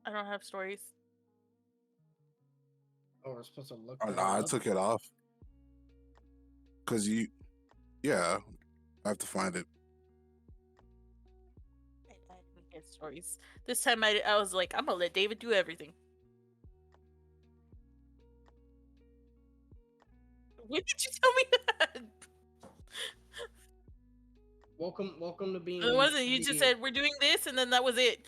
I don't have stories. Oh, we're supposed to look Oh that no, I up? took it off because yeah, I have to find it. I didn't get stories. This time I was like, I'm gonna let David do everything. When did you tell me that? Welcome to being It wasn't. You just said we're doing this, and then that was it.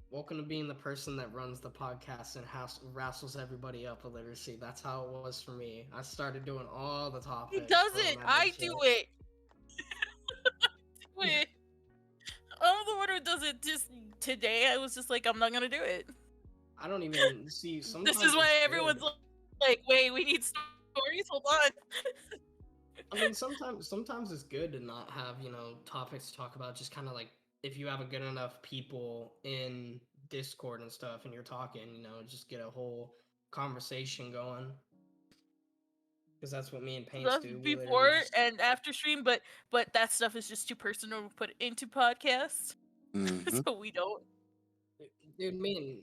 welcome to being the person that runs the podcast and wrestles everybody up with literacy. That's how it was for me. I started doing all the topics. He does it. I do it. do it. I'm the one who does it. Just today, I was just like, I'm not gonna do it. I don't even see. Sometimes This is why it's everyone's good. like, wait, we need stories. Hold on. I mean, sometimes it's good to not have, topics to talk about. Just kind of like if you have a good enough people in Discord and stuff, and you're talking, just get a whole conversation going. Because that's what me and Paints do. We Before just... and after stream, but that stuff is just too personal to put into podcasts, so we don't. Dude, me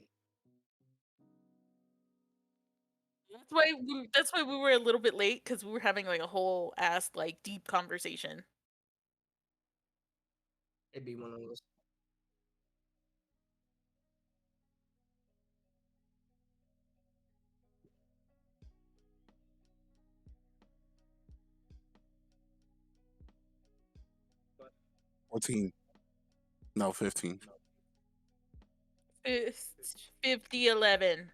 That's why we were a little bit late, because we were having like a whole ass like deep conversation. it'd be one of those. But 14. No, 15. 50-11.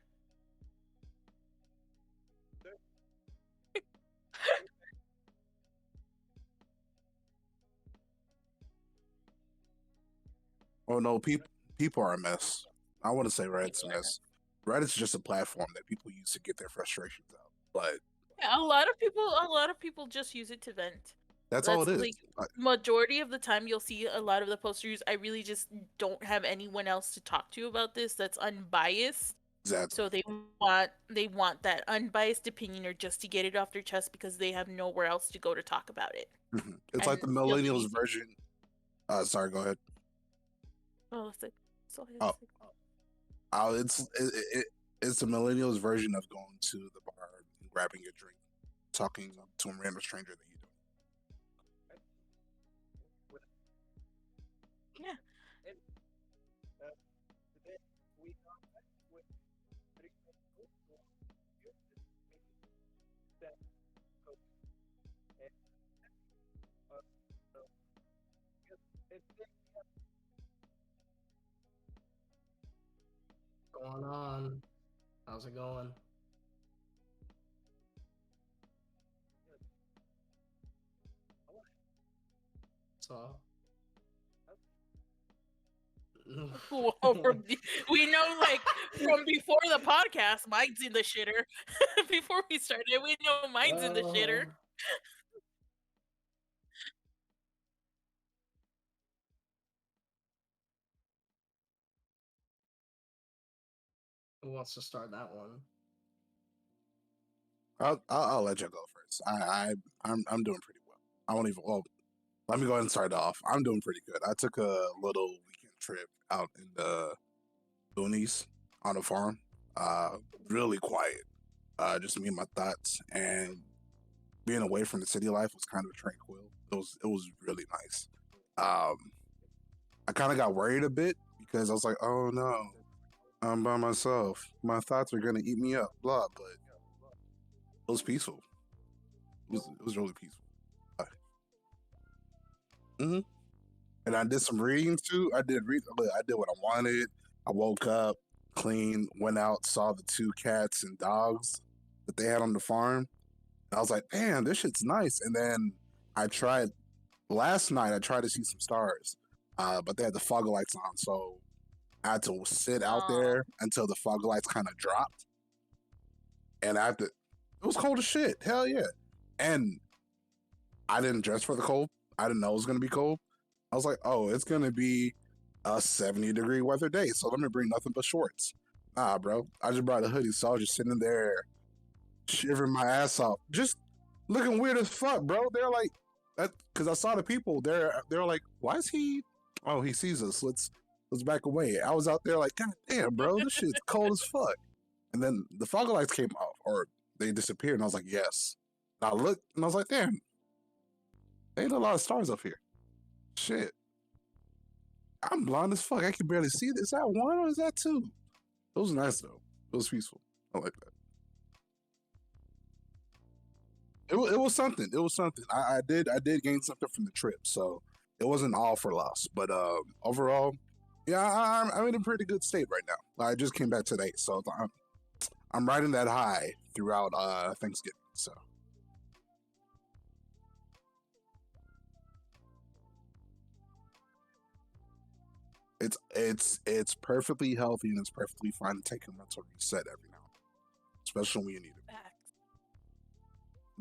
Oh no, people are a mess. I want to say Reddit's a mess. Reddit's just a platform that people use to get their frustrations out. But yeah, a lot of people just use it to vent. that's all it is. Like, majority of the time, you'll see a lot of the posters. I really just don't have anyone else to talk to about this that's unbiased. Exactly. So they want that unbiased opinion, or just to get it off their chest because they have nowhere else to go to talk about it. It's like the millennials version. Sorry, go ahead. Oh, that's it. It's the millennials version of going to the bar and grabbing a drink, talking to a random stranger that you don't. Yeah. Going on? How's it going? So. We know, like, from before the podcast, Mike's in the shitter. Before we started, we know Mike's in the shitter. Who wants to start that one? I'll let you go first. I'm doing pretty well. I won't even. Well, let me go ahead and start off. I'm doing pretty good. I took a little weekend trip out in the boonies on a farm. Really quiet. Just me and my thoughts, and being away from the city life was kind of tranquil. It was really nice. I kind of got worried a bit because I was like, oh no, I'm by myself. My thoughts are gonna eat me up. Blah, but it was peaceful. It was really peaceful. And I did some reading too. I did what I wanted. I woke up, clean, went out, saw the 2 cats and dogs that they had on the farm. And I was like, damn, this shit's nice. And then last night I tried to see some stars, but they had the fog lights on, so I had to sit out there until the fog lights kind of dropped. And it was cold as shit. Hell yeah. And I didn't dress for the cold. I didn't know it was going to be cold. I was like, oh, it's going to be a 70-degree weather day, so let me bring nothing but shorts. Nah, bro. I just brought a hoodie, so I was just sitting there shivering my ass off. Just looking weird as fuck, bro. They're like, because I saw the people, they're like, why is he? Oh, he sees us. let's back away. I was out there like, God damn, bro, this shit's cold as fuck. And then the fog lights came off, or they disappeared, and I was like, yes. And I looked, and I was like, damn, there ain't a lot of stars up here. Shit. I'm blind as fuck. I can barely see this. Is that one or is that two? It was nice though. It was peaceful. I like that. It was something. It was something. I did gain something from the trip, so it wasn't all for loss. But overall, yeah, I'm in a pretty good state right now. I just came back today, so I'm riding that high throughout Thanksgiving. So it's perfectly healthy and it's perfectly fine to take a mental reset every now and then, especially when you need it. Facts.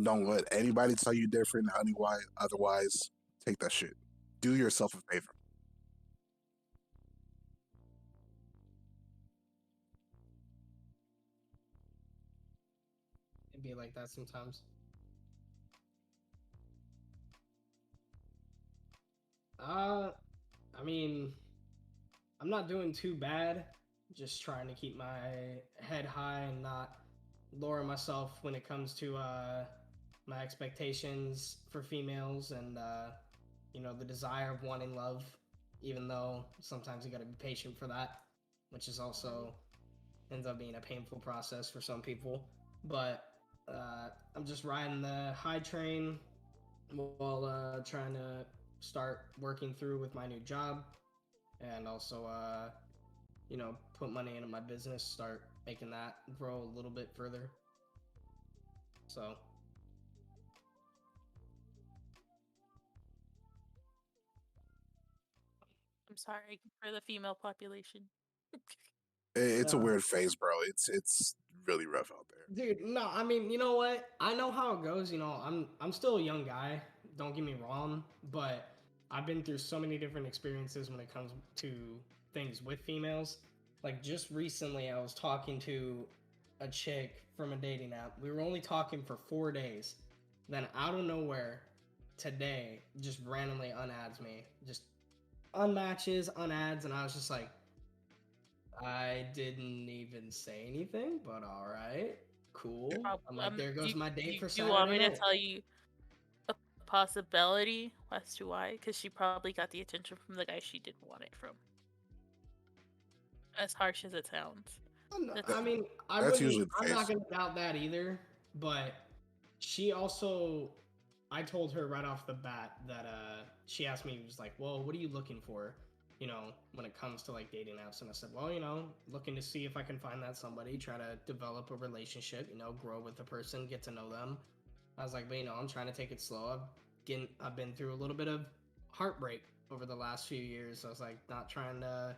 Don't let anybody tell you different. Otherwise, take that shit. Do yourself a favor. It'd be like that sometimes. I mean, I'm not doing too bad. Just trying to keep my head high and not lower myself when it comes to my expectations for females and the desire of wanting love. Even though sometimes you got to be patient for that, which is also ends up being a painful process for some people. But I'm just riding the high train while trying to start working through with my new job and also put money into my business, start making that grow a little bit further. So I'm sorry for the female population. It's a No. weird phase, bro. It's really rough out there. dude, no, I mean, you know what? I know how it goes. I'm still a young guy. Don't get me wrong, but I've been through so many different experiences when it comes to things with females. Like just recently, I was talking to a chick from a dating app. We were only talking for 4 days. Then out of nowhere, today, just randomly unadds me, just unmatches, unads, and I was just like, I didn't even say anything, but all right, cool. I'm like, there goes my date for Do you want Saturday me to night. tell you a possibility as to why? Because she probably got the attention from the guy she didn't want it from. As harsh as it sounds. I mean, That's usually the I'm not case. gonna doubt that either. But she also, I told her right off the bat that she asked me, was like, well, what are you looking for? When it comes to like dating apps, and I said, well, looking to see if I can find that somebody, try to develop a relationship, grow with the person, get to know them. I was like, but I'm trying to take it slow. I've been through a little bit of heartbreak over the last few years. I was like, not trying to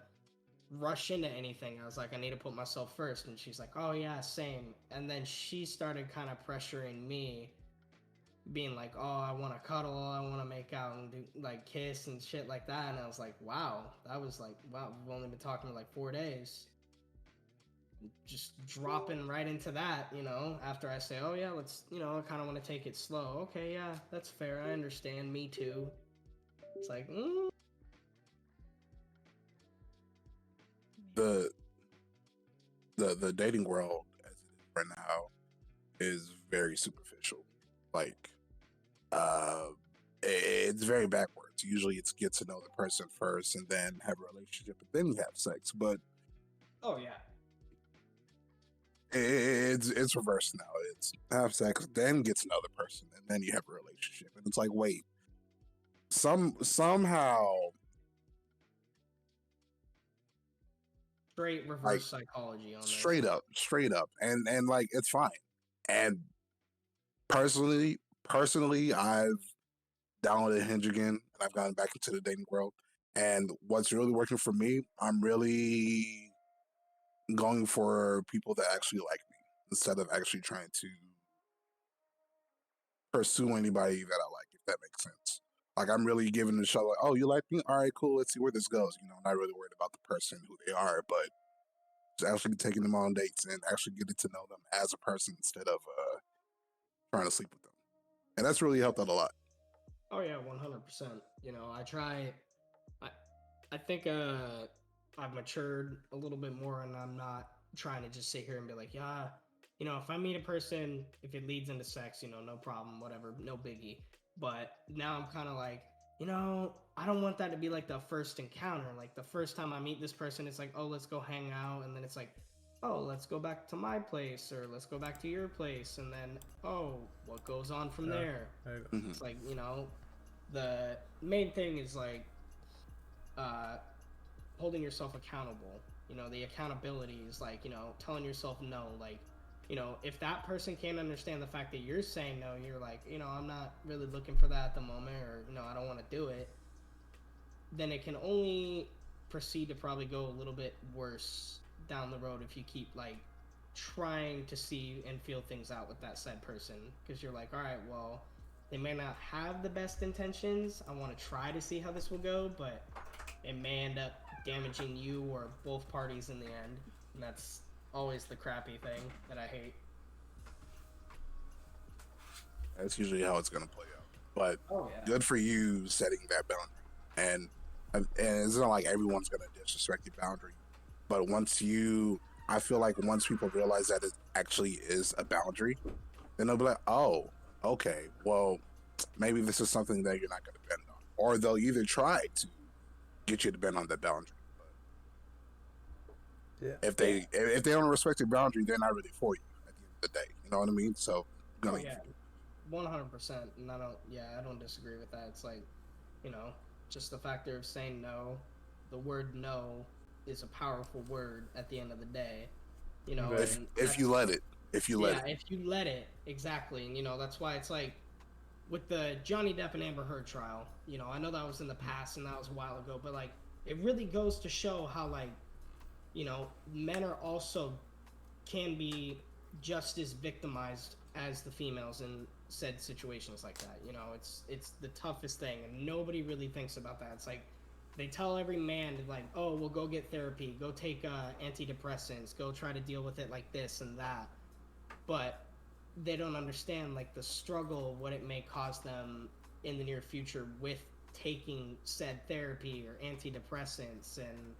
rush into anything. I was like, I need to put myself first. And she's like, oh yeah, same. And then she started kind of pressuring me, being like, oh, I want to cuddle, I want to make out and do like kiss and shit like that. And I was like, wow, we've only been talking for like 4 days. Just dropping right into that, after I say, oh yeah, let's, I kind of want to take it slow. Okay, yeah, that's fair. I understand. Me too. It's like, The the dating world as it is right now is very superficial. Like, uh, it's very backwards. Usually, it's get to know the person first and then have a relationship and then you have sex. But oh yeah, it's reverse now. It's have sex, then get to know the person, and then you have a relationship. And it's like, wait, somehow, straight like reverse psychology on this. straight up, and like it's fine. And personally, I've downloaded Hinge again, and I've gotten back into the dating world. And what's really working for me, I'm really going for people that actually like me instead of actually trying to pursue anybody that I like, if that makes sense. Like I'm really giving the show like, oh, you like me? All right, cool. Let's see where this goes. I'm not really worried about the person who they are, but just actually taking them on dates and actually getting to know them as a person instead of trying to sleep with them. And that's really helped out a lot. Oh yeah, 100%. I try. I I think I've matured a little bit more, and I'm not trying to just sit here and be like, yeah, if I meet a person, if it leads into sex, no problem, whatever, no biggie. But now I'm kind of like, I don't want that to be like the first encounter. Like the first time I meet this person, it's like, oh, let's go hang out, and then it's like, oh, let's go back to my place, or let's go back to your place, and then, oh, what goes on from there? There you go. Mhm. It's like, the main thing is like uh holding yourself accountable. The accountability is like, telling yourself no. Like, if that person can't understand the fact that you're saying no, you're like, I'm not really looking for that at the moment, or, I don't want to do it, then it can only proceed to probably go a little bit worse down the road if you keep like trying to see and feel things out with that said person, because you're like, all right, well, they may not have the best intentions. I want to try to see how this will go, but it may end up damaging you or both parties in the end. And that's always the crappy thing that I hate. That's usually how it's gonna play out. But Oh yeah. good for you setting that boundary. And it's not like everyone's gonna disrespect your boundary. But I feel like once people realize that it actually is a boundary, then they'll be like, oh, okay, well, maybe this is something that you're not gonna bend on, or they'll either try to get you to bend on that boundary. Yeah. If they don't respect your boundary, they're not really for you at the end of the day. You know what I mean? So, Oh gonna yeah. 100%. And I don't disagree with that. It's like, just the factor of saying no. The word no is a powerful word at the end of the day. Right. And if you let it, if you let yeah, it. if you let it, exactly. And that's why it's like with the Johnny Depp and Amber Heard trial, I know that was in the past and that was a while ago, but like it really goes to show how like, men are also can be just as victimized as the females in said situations like that. It's the toughest thing, and nobody really thinks about that. It's like they tell every man to like, oh, well, go get therapy, go take antidepressants, go try to deal with it like this and that, but they don't understand like the struggle, what it may cause them in the near future with taking said therapy or antidepressants, and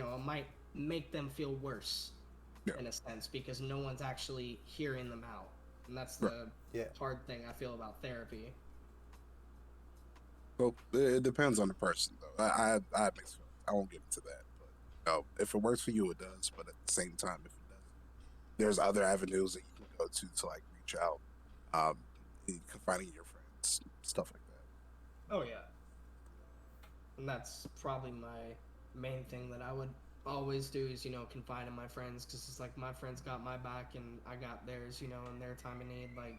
it might make them feel worse. Yeah. In a sense, because no one's actually hearing them out, and that's the Yeah. hard thing I feel about therapy. So it depends on the person, though. I mix feelings. I won't get into that, but if it works for you, it does. But at the same time, if it doesn't, there's other avenues that you can go to like reach out, confiding in your friends, stuff like that. Oh yeah, and that's probably my main thing that I would always do is confide in my friends, because it's like my friends got my back and I got theirs, in their time of need. Like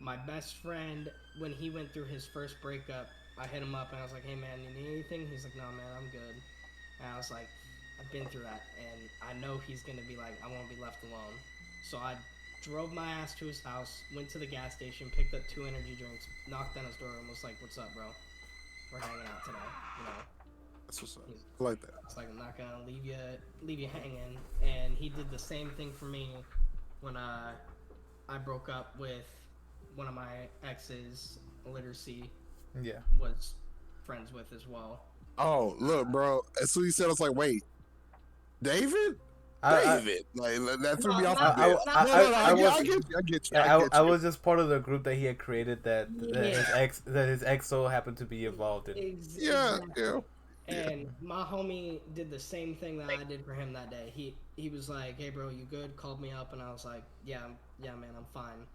my best friend, when he went through his first breakup, I hit him up and I was like, hey man, you need anything? He's like, no man, I'm good. And I was like, I've been through that, and I know he's gonna be like, I won't be left alone. So I drove my ass to his house, went to the gas station, picked up 2 energy drinks, knocked on his door, and was like, what's up, bro? We're hanging out today, That's what's up. I like that. It's like, I'm not gonna leave you hanging. And he did the same thing for me when I broke up with one of my exes. Literacy Yeah. was friends with as well. Oh, look, bro. As soon as he said, I was like, wait, David? I David? Like, that threw me No, off not- a bit. not- No, I I was- get you. I get you. I was just part of the group that he had created that Yeah. his ex so happened to be involved in. Yeah, Exactly. yeah. And my homie did the same thing that I did for him that day. He was like, "Hey, bro, you good?" Called me up, and I was like, "Yeah, man, I'm fine."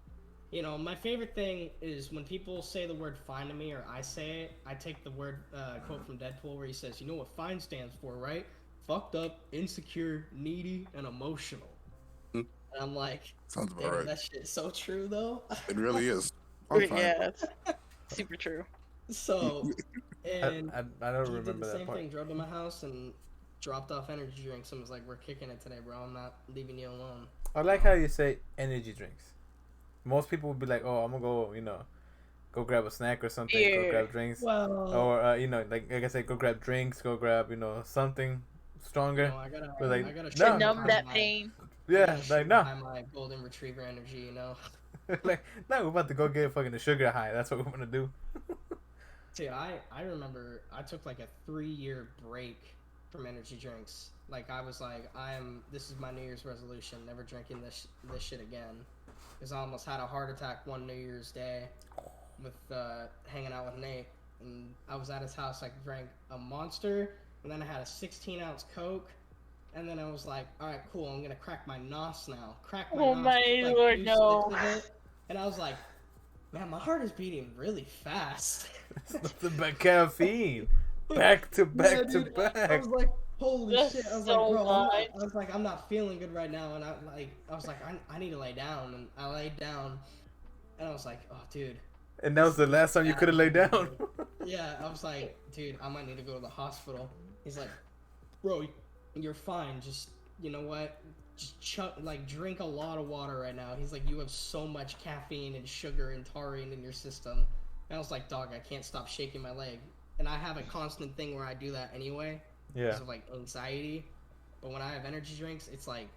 My favorite thing is when people say the word "fine" to me, or I say it. I take the word quote from Deadpool where he says, "You know what fine stands for, right? Fucked up, insecure, needy, and emotional." Hmm. And I'm like, Sounds about damn, right. that shit's so true though. It really is. I'm fine. Yeah, it's super true. So, and I don't he did remember the that same part. thing. Drove to my house and dropped off energy drinks and was like, "We're kicking it today, bro. I'm not leaving you alone." I like how you say energy drinks. Most people would be like, "Oh, I'm gonna go, go grab a snack or something, go Yeah. grab drinks, Well, or like I said, go grab drinks, go grab something stronger." I gotta, But, like, I gotta no. To sugar numb high that my- pain. I Yeah, gotta like sugar no, high my golden retriever energy. like no, we're about to go get fucking the sugar high. That's what we're gonna do. See, I remember I took like a 3-year break from energy drinks. Like I was like, this is my New Year's resolution, never drinking this shit again. Because I almost had a heart attack one New Year's Day with hanging out with Nate, and I was at his house. I drank a Monster, and then I had a 16-ounce Coke, and then I was like, all right, cool, I'm gonna crack my nos now. Crack my Oh nos. my like, lord, 2 no. sticks of it, and I was like, man, my heart is beating really fast. It's nothing but caffeine. Back to back Yeah, to dude, I back. was like, holy That's shit! I was so like, bro, much. I'm not feeling good right now, and I was like, I need to lay down, and I laid down, and I was like, oh, dude. And that was the last time you could have laid down. Yeah, I was like, dude, I might need to go to the hospital. He's like, bro, you're fine. Just, you know what? Just drink a lot of water right now. He's like, you have so much caffeine and sugar and taurine in your system. And I was like, dog, I can't stop shaking my leg. And I have a constant thing where I do that anyway. Yeah. Because of like anxiety. But when I have energy drinks, it's like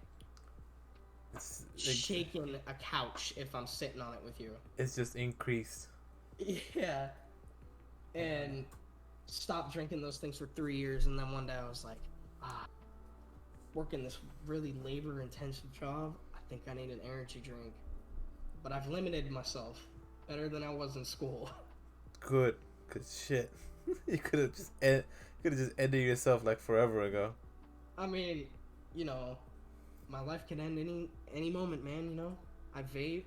It's shaking a couch if I'm sitting on it with you. it's just increased. Yeah. And stopped drinking those things for 3 years, and then one day I was like, working this really labor intensive job, I think I need an energy drink. But I've limited myself better than I was in school. Good. Cause shit. You could have just ended yourself like forever ago. I mean, you know, my life can end any moment, man, you know? I vape.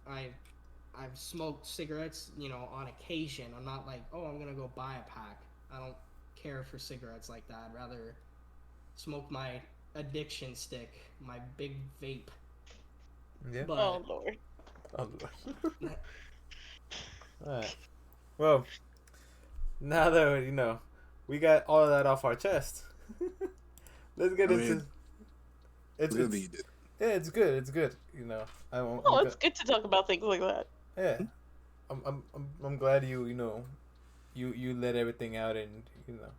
I've smoked cigarettes, you know, on occasion. I'm not like, oh, I'm gonna go buy a pack. I don't care for cigarettes like that. I'd rather smoke my addiction stick, my big vape. Yeah. But Oh lord. Oh, Lord. Alright. Well, now that you know, we got all of that off our chest. Let's get I into. mean, It's Really did. yeah, it's good. It's good. You know, Oh, it's good to talk about things like that. yeah. I'm glad you know, you let everything out, and you know,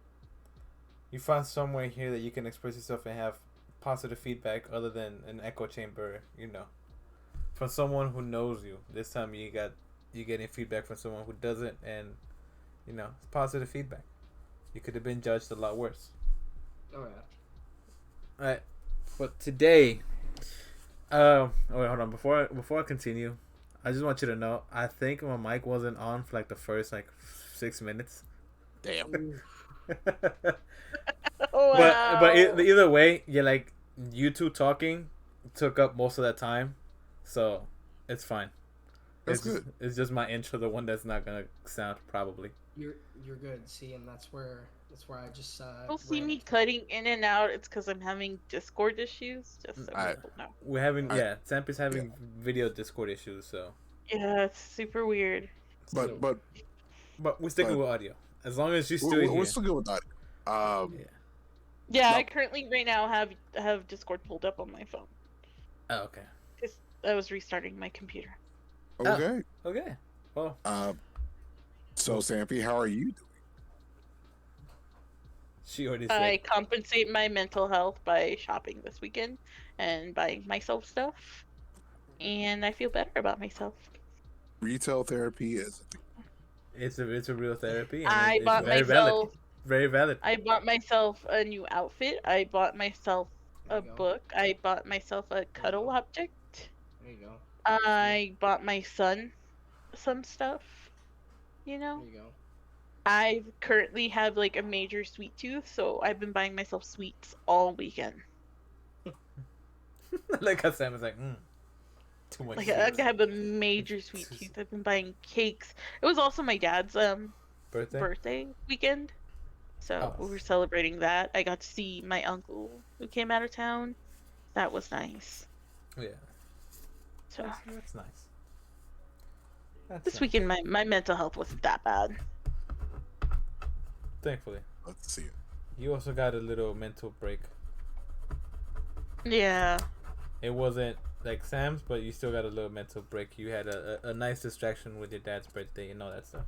you found somewhere here that you can express yourself and have positive feedback other than an echo chamber. You know, from someone who knows you. This time you getting feedback from someone who doesn't, and you know, it's positive feedback. You could have been judged a lot worse. oh yeah. Alright, but today, wait, hold on. Before I continue, I just want you to know, I think my mic wasn't on for like the first like 6 minutes. Damn. Oh wow. Either way, yeah, like you two talking took up most of that time, so it's fine. That's It's just- good. It's just my intro, the one that's not gonna sound probably. You're good. See, and that's where I just You'll see me rant. cutting in and out. It's because I'm having Discord issues. Just so Alright. people know. We're having I- Sampy's having video Discord issues, so Yeah, it's super weird. But but we're sticking But- with audio as long as she's still we're, here. we're still good with that. Yeah. Yeah, No. I currently right now have Discord pulled up on my phone. Oh, okay. I was restarting my computer. Okay. Okay. Well, So Sampy, how are you doing? she already I said. compensate my mental health by shopping this weekend and buying myself stuff, and I feel better about myself. Retail therapy is It's a real therapy. And I it's bought very valid. myself. Very valid. I bought myself a new outfit. I bought myself There a you go. book. I bought myself a cuddle object. There you go. I bought my son some stuff. You know, There you go. I currently have like a major sweet tooth, so I've been buying myself sweets all weekend. Like how Sam was like, too much. Like sweets. I have a major sweet tooth. I've been buying cakes. It was also my dad's birthday weekend, so Oh. we were celebrating that. I got to see my uncle who came out of town. That was nice. Yeah, So that's nice. That's this nice. weekend, my mental health wasn't that bad. Thankfully, let's see it. you also got a little mental break. Yeah. It wasn't like Sam's, but you still got a little mental break. You had a nice distraction with your dad's birthday and all that stuff.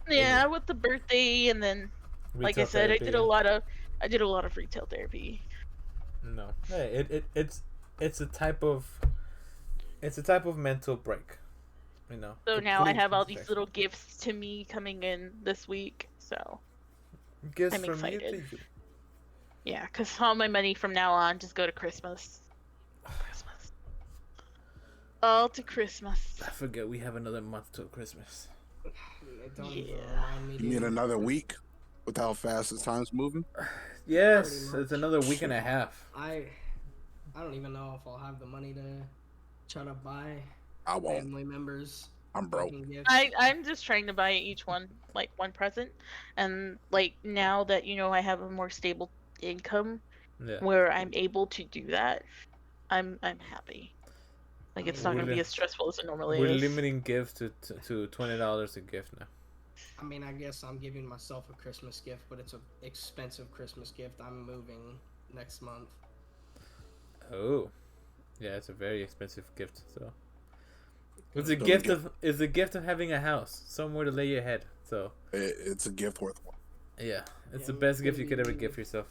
Yeah, with the birthday, and then like I Retail said, therapy. I did a lot of retail therapy. No, hey, it's a type of mental break, you know. So now I complete have all these distraction. little gifts to me coming in this week. So Gifts I'm from you to excited. you. Yeah, because all my money from now on just go to Christmas. Christmas. All to Christmas. I forget we have another month till Christmas. Don't even Yeah. remind me. You mean dude. another week with how fast the time's moving? Yes, Pretty it's much. another week and a half. I don't even know if I'll have the money to try to buy I won't. family members I'm broke. fucking gifts. I'm just trying to buy each one like one present, and like now that I have a more stable income Yeah. where I'm able to do that, I'm happy. Like it's not We're gonna be li- as stressful as it normally We're is. limiting gifts to $20 a gift now. I mean, I guess I'm giving myself a Christmas gift, but it's an expensive Christmas gift. I'm moving next month. Oh, yeah, it's a very expensive gift. So it's a Don't gift get- of having a house, somewhere to lay your head. So It's a gift worth one. yeah, it's Yeah, the best gift you maybe- could ever give yourself.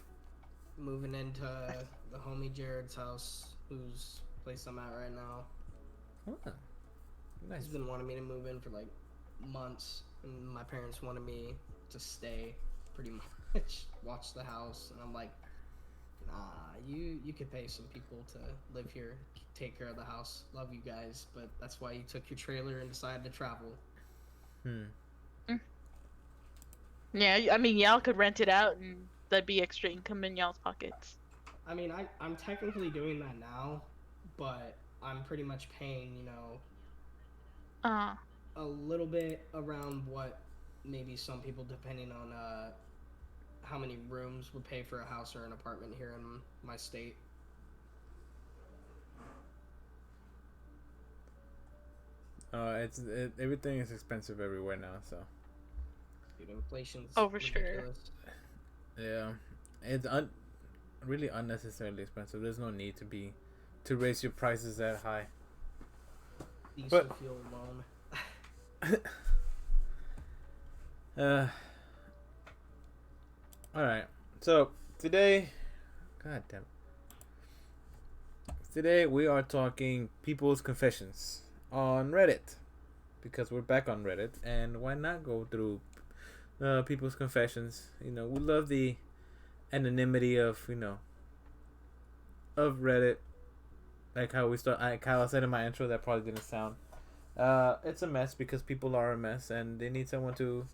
Moving into the homie Jared's house, whose place I'm at right now. Oh, nice. He's been wanting me to move in for like months, and my parents wanted me to stay pretty much, watch the house, and I'm like, nah, you could pay some people to live here, take care of the house. Love you guys, but that's why you took your trailer and decided to travel. Yeah, I mean y'all could rent it out and that'd be extra income in y'all's pockets. I mean, I'm technically doing that now, but I'm pretty much paying, a little bit around what maybe some people, depending on how many rooms would pay for a house or an apartment here in my state. Everything is expensive everywhere now. So Dude, inflation's Oh, for sure. ridiculous. yeah, it's really unnecessarily expensive. There's no need to raise your prices that high. Diesel But- fuel alone. All right. So today, God damn. Today we are talking people's confessions on Reddit, because we're back on Reddit, and why not go through people's confessions? We love the anonymity of of Reddit, like how we start. Kyle said in my intro that probably didn't sound. It's a mess because people are a mess, and they need someone to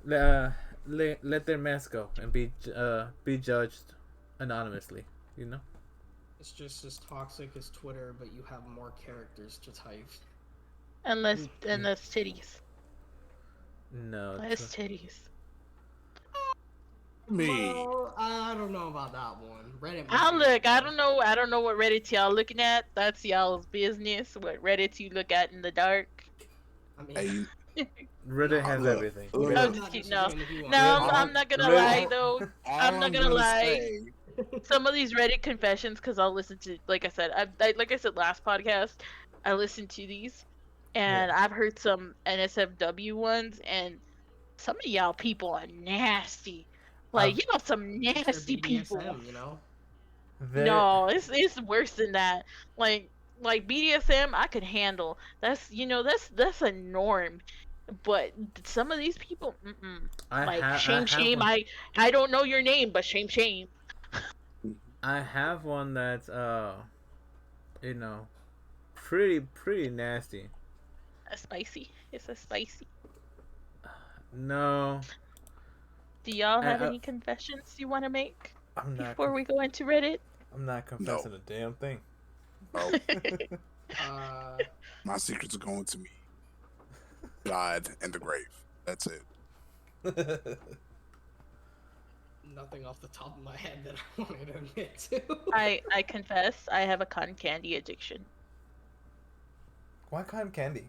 let their mess go and be judged anonymously. It's just as toxic as Twitter, but you have more characters to type. And less titties. No. Less titties. Me. Well, I don't know about that one. Reddit. I might be look. I better. don't know what Reddit y'all looking at. That's y'all's business. What Reddit you look at in the dark. I mean, Hey, Reddit has Look, everything. look. I'm I'm just not kidding, no. disagreeing if you want. No, Yeah, I'm not gonna Reddit- lie though. all I'm not gonna lie. say- Some of these Reddit confessions, because I'll listen to, like I said, like I said last podcast, I listened to these, and I've heard some NSFW ones, and some of y'all people are nasty. Like I've- y'all some It's their nasty people. BDSM, you know? No, it's worse than that. Like BDSM, I could handle. That's that's a norm. But some of these people, shame. I don't know your name, but shame. I have one that's pretty nasty. Spicy. It's a spicy. No, Do y'all have I- any confessions you want to make I'm not. before we go into Reddit? I'm not confessing a damn thing. Oh, Uh, my secrets are going to me, God, and the grave. That's it. nothing off the top of my head that I wanted to admit to. I confess I have a cotton candy addiction. Why cotton candy?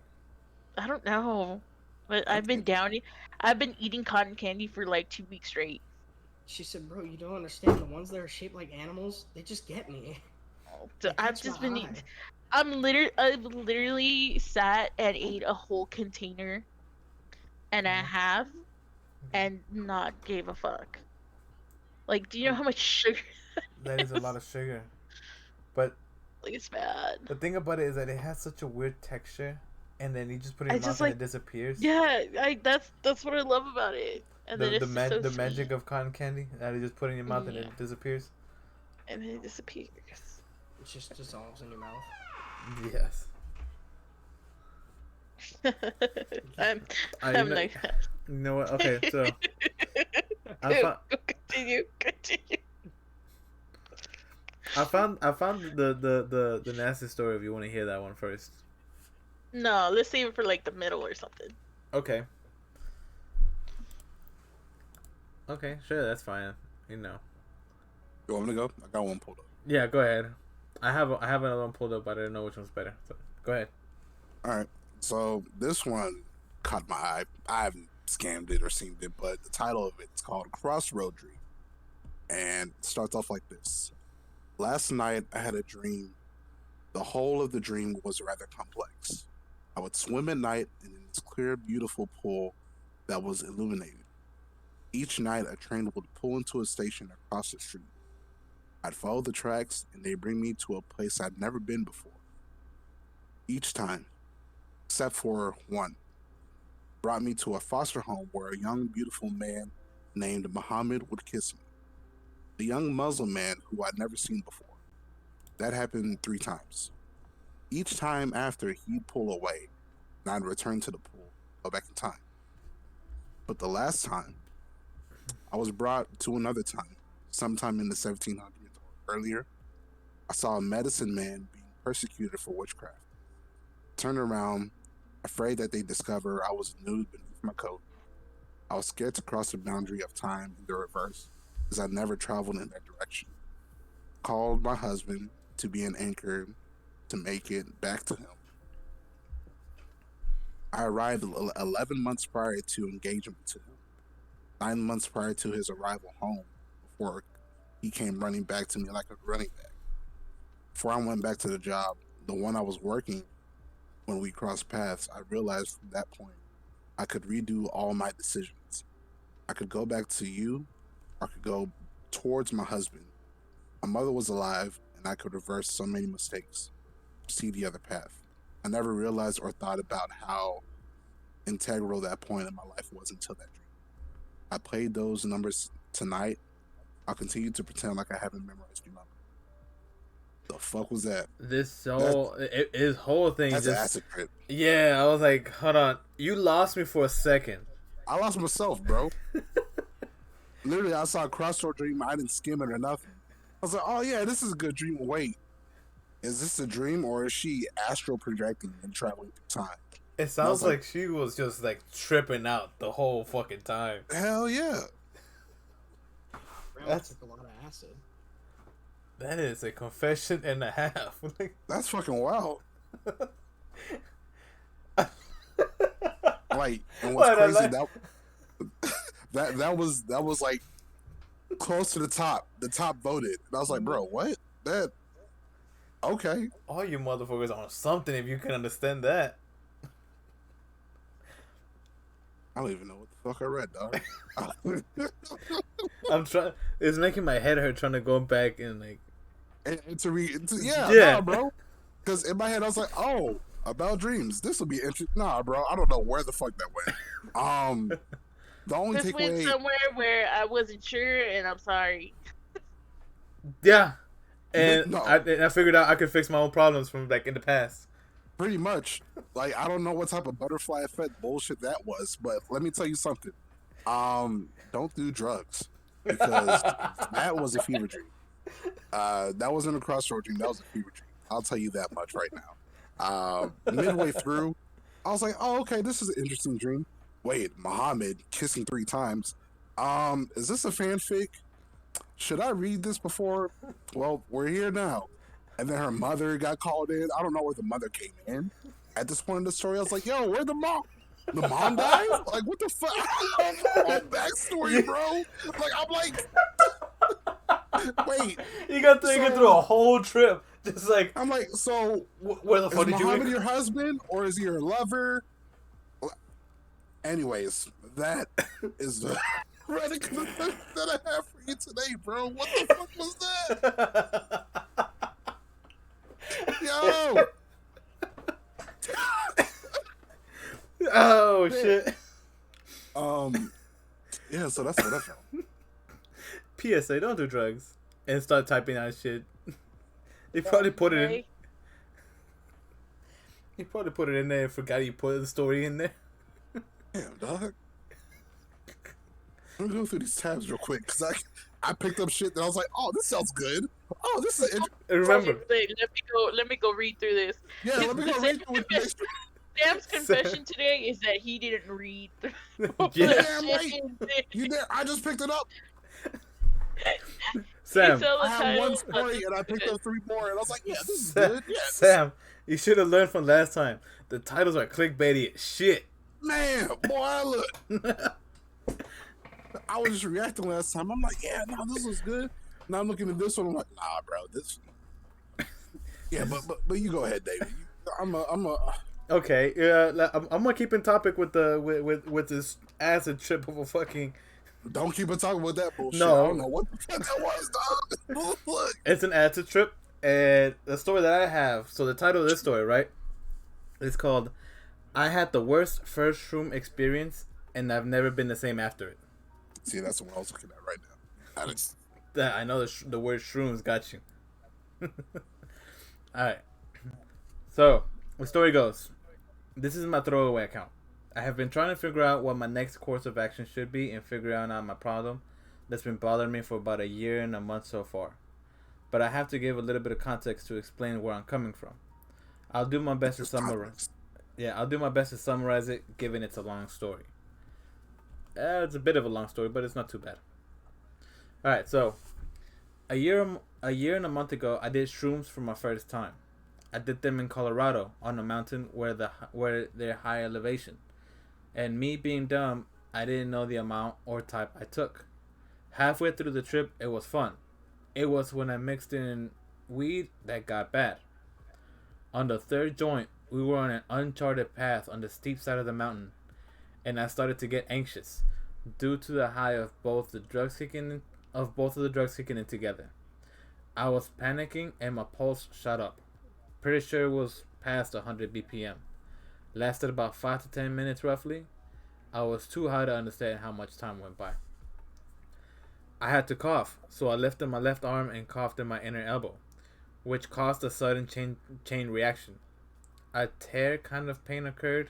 I don't know, but I've been eating cotton candy for like 2 weeks straight. She said, "Bro, you don't understand. The ones that are shaped like animals, they just get me." So They I've catch just my been eye. eating. I've literally sat and ate a whole container and a half and not gave a fuck. Like, do you know how much sugar? That is a lot of sugar. But Like, it's bad. the thing about it is that it has such a weird texture, and then you just put it in I your mouth just, and like- it disappears. Yeah, that's what I love about it. and then it's just so the sweet. magic of cotton candy that you just put in your mouth and it disappears. And then it disappears. It just dissolves in your mouth. Yes. I'm like that. You know what? Okay, so Continue. I found the nasty story. If you want to hear that one first. No, let's save it for like the middle or something. Okay. Okay, sure, that's fine. You know. You want me to go? I got one pulled up. Yeah, go ahead. I have another one pulled up, but I didn't know which one's better. So go ahead. All right. So this one caught my eye. I haven't scammed it or seen it, but the title of it is called Crossroad Dream, and it starts off like this. Last night I had a dream. The whole of the dream was rather complex. I would swim at night in this clear, beautiful pool that was illuminated. Each night a train would pull into a station across the street. I'd follow the tracks and they'd bring me to a place I'd never been before. Each time, except for one, brought me to a foster home where a young, beautiful man named Muhammad would kiss me. A young Muslim man who I'd never seen before. That happened 3 times. Each time after, he'd pull away, and I'd return to the pool, go back in time. But the last time, I was brought to another time, sometime in the 1700s or earlier. I saw a medicine man being persecuted for witchcraft. Turned around, afraid that they'd discover I was nude beneath my coat. I was scared to cross the boundary of time in the reverse, as I'd never traveled in that direction. Called my husband to be an anchor to make it back to him. I arrived 11 months prior to engagement to him, 9 months prior to his arrival home, before he came running back to me like a running back. Before I went back to the job, the one I was working, when we crossed paths, I realized from that point I could redo all my decisions. I could go back to you, or I could go towards my husband. My mother was alive, and I could reverse so many mistakes, see the other path. I never realized or thought about how integral that point in my life was until that dream. I played those numbers tonight. I'll continue to pretend like I haven't memorized your number. The fuck was that? His whole thing That's just an acid trip. Yeah, I was like, hold on, you lost me for a second. I lost myself, bro. Literally, I saw a Crossroad Dream. I didn't skim it or nothing. I was like, oh yeah, this is a good dream. Wait, is this a dream or is she astral projecting and traveling through time? It sounds like she was just like tripping out the whole fucking time. Hell yeah. That's took a lot of acid. That is a confession and a half. That's fucking wild. Like, and what's crazy that was like close to the top voted. And I was like, bro, what? That okay. All you motherfuckers on something if you can understand that. I don't even know what the fuck I read, dog. I'm trying. It's making my head hurt trying to go back and like. And to read, nah, bro. Because in my head I was like, oh, about dreams. This will be interesting. Nah, bro. I don't know where the fuck that went. The only this went somewhere where I wasn't sure, and I'm sorry. Yeah, and I figured out I could fix my own problems from like in the past. Pretty much. Like, I don't know what type of butterfly effect bullshit that was, but let me tell you something. Don't do drugs, because that was a fever dream. That wasn't a Crossroad Dream. That was a fever dream. I'll tell you that much right now. Midway through, I was like, oh, okay, this is an interesting dream. Wait, Muhammad kissing 3 times. Is this a fanfic? Should I read this before? Well, we're here now. And then her mother got called in. I don't know where the mother came in. At this point in the story, I was like, yo, where'd the mom? The mom died? Like, what the fuck? I don't know the backstory, bro. Like, I'm like, wait. You got thinking through a whole trip. Just like, I'm like, so where the fuck is did you Muhammad your husband or is he your lover? Anyways, that is the Reddit confession that I have for you today, bro. What the fuck was that? Yo! Oh shit. Yeah, So that's what I found. PSA, don't do drugs. And start typing out shit. He probably put it in. He probably put it in there and forgot he put the story in there. Damn, dog. Let me go through these tabs real quick because I picked up shit that I was like, oh, this sounds good. Oh, this is interesting. Remember. Let me go read through this. Yeah, let me go read through it. Sam's confession today is that he didn't read. Yeah, right. You did. I just picked it up. Sam, I have one story and I picked up 3 more, and I was like, yeah, this is good. Yeah, Sam, you should have learned from last time. The titles are clickbaity as shit. Man, boy, look. I was just reacting last time. I'm like, yeah, no, this was good. Now I'm looking at this one. I'm like, nah, bro, this. Yeah, but you go ahead, David. Okay, yeah, I'm gonna keep in topic with the with this acid trip of a fucking. Don't keep on talking about that bullshit. No. I don't know what the fuck that was, dog. Look. It's an acid trip, and the story that I have. So the title of this story, right? It's called "I had the worst first shroom experience, and I've never been the same after it." See, that's what I was looking at right now. That I know the word shrooms got you. All right. So the story goes. This is my throwaway account. I have been trying to figure out what my next course of action should be and figuring out my problem that's been bothering me for about a year and a month so far. But I have to give a little bit of context to explain where I'm coming from. I'll do my best to summarize. Yeah, I'll do my best to summarize it, given it's a long story. It's a bit of a long story, but it's not too bad. All right, so a year and a month ago, I did shrooms for my first time. I did them in Colorado on a mountain where they're high elevation. And me being dumb, I didn't know the amount or type I took. Halfway through the trip, it was fun. It was when I mixed in weed that got bad. On the 3rd joint, we were on an uncharted path on the steep side of the mountain, and I started to get anxious due to the high of both of the drugs kicking in together. I was panicking and my pulse shot up. Pretty sure it was past 100 BPM. Lasted about 5 to 10 minutes roughly. I was too high to understand how much time went by. I had to cough, so I lifted my left arm and coughed in my inner elbow, which caused a sudden chain reaction. A tear kind of pain occurred,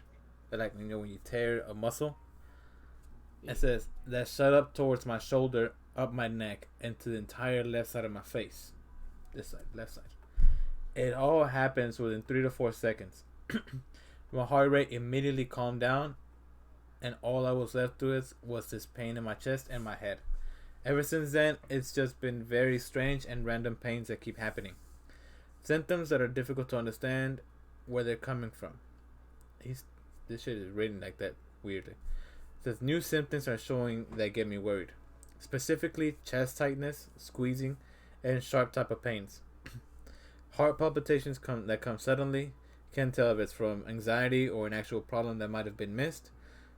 like when you tear a muscle. It says that shut up towards my shoulder, up my neck, and to the entire left side of my face. This side, left side. It all happens within 3 to 4 seconds. My heart rate immediately calmed down, and all I was left with was this pain in my chest and my head. Ever since then, it's just been very strange and random pains that keep happening. Symptoms that are difficult to understand where they're coming from. This shit is written like that weirdly. It says new symptoms are showing that get me worried. Specifically, chest tightness, squeezing, and sharp type of pains. Heart palpitations that come suddenly. Can't tell if it's from anxiety or an actual problem that might have been missed.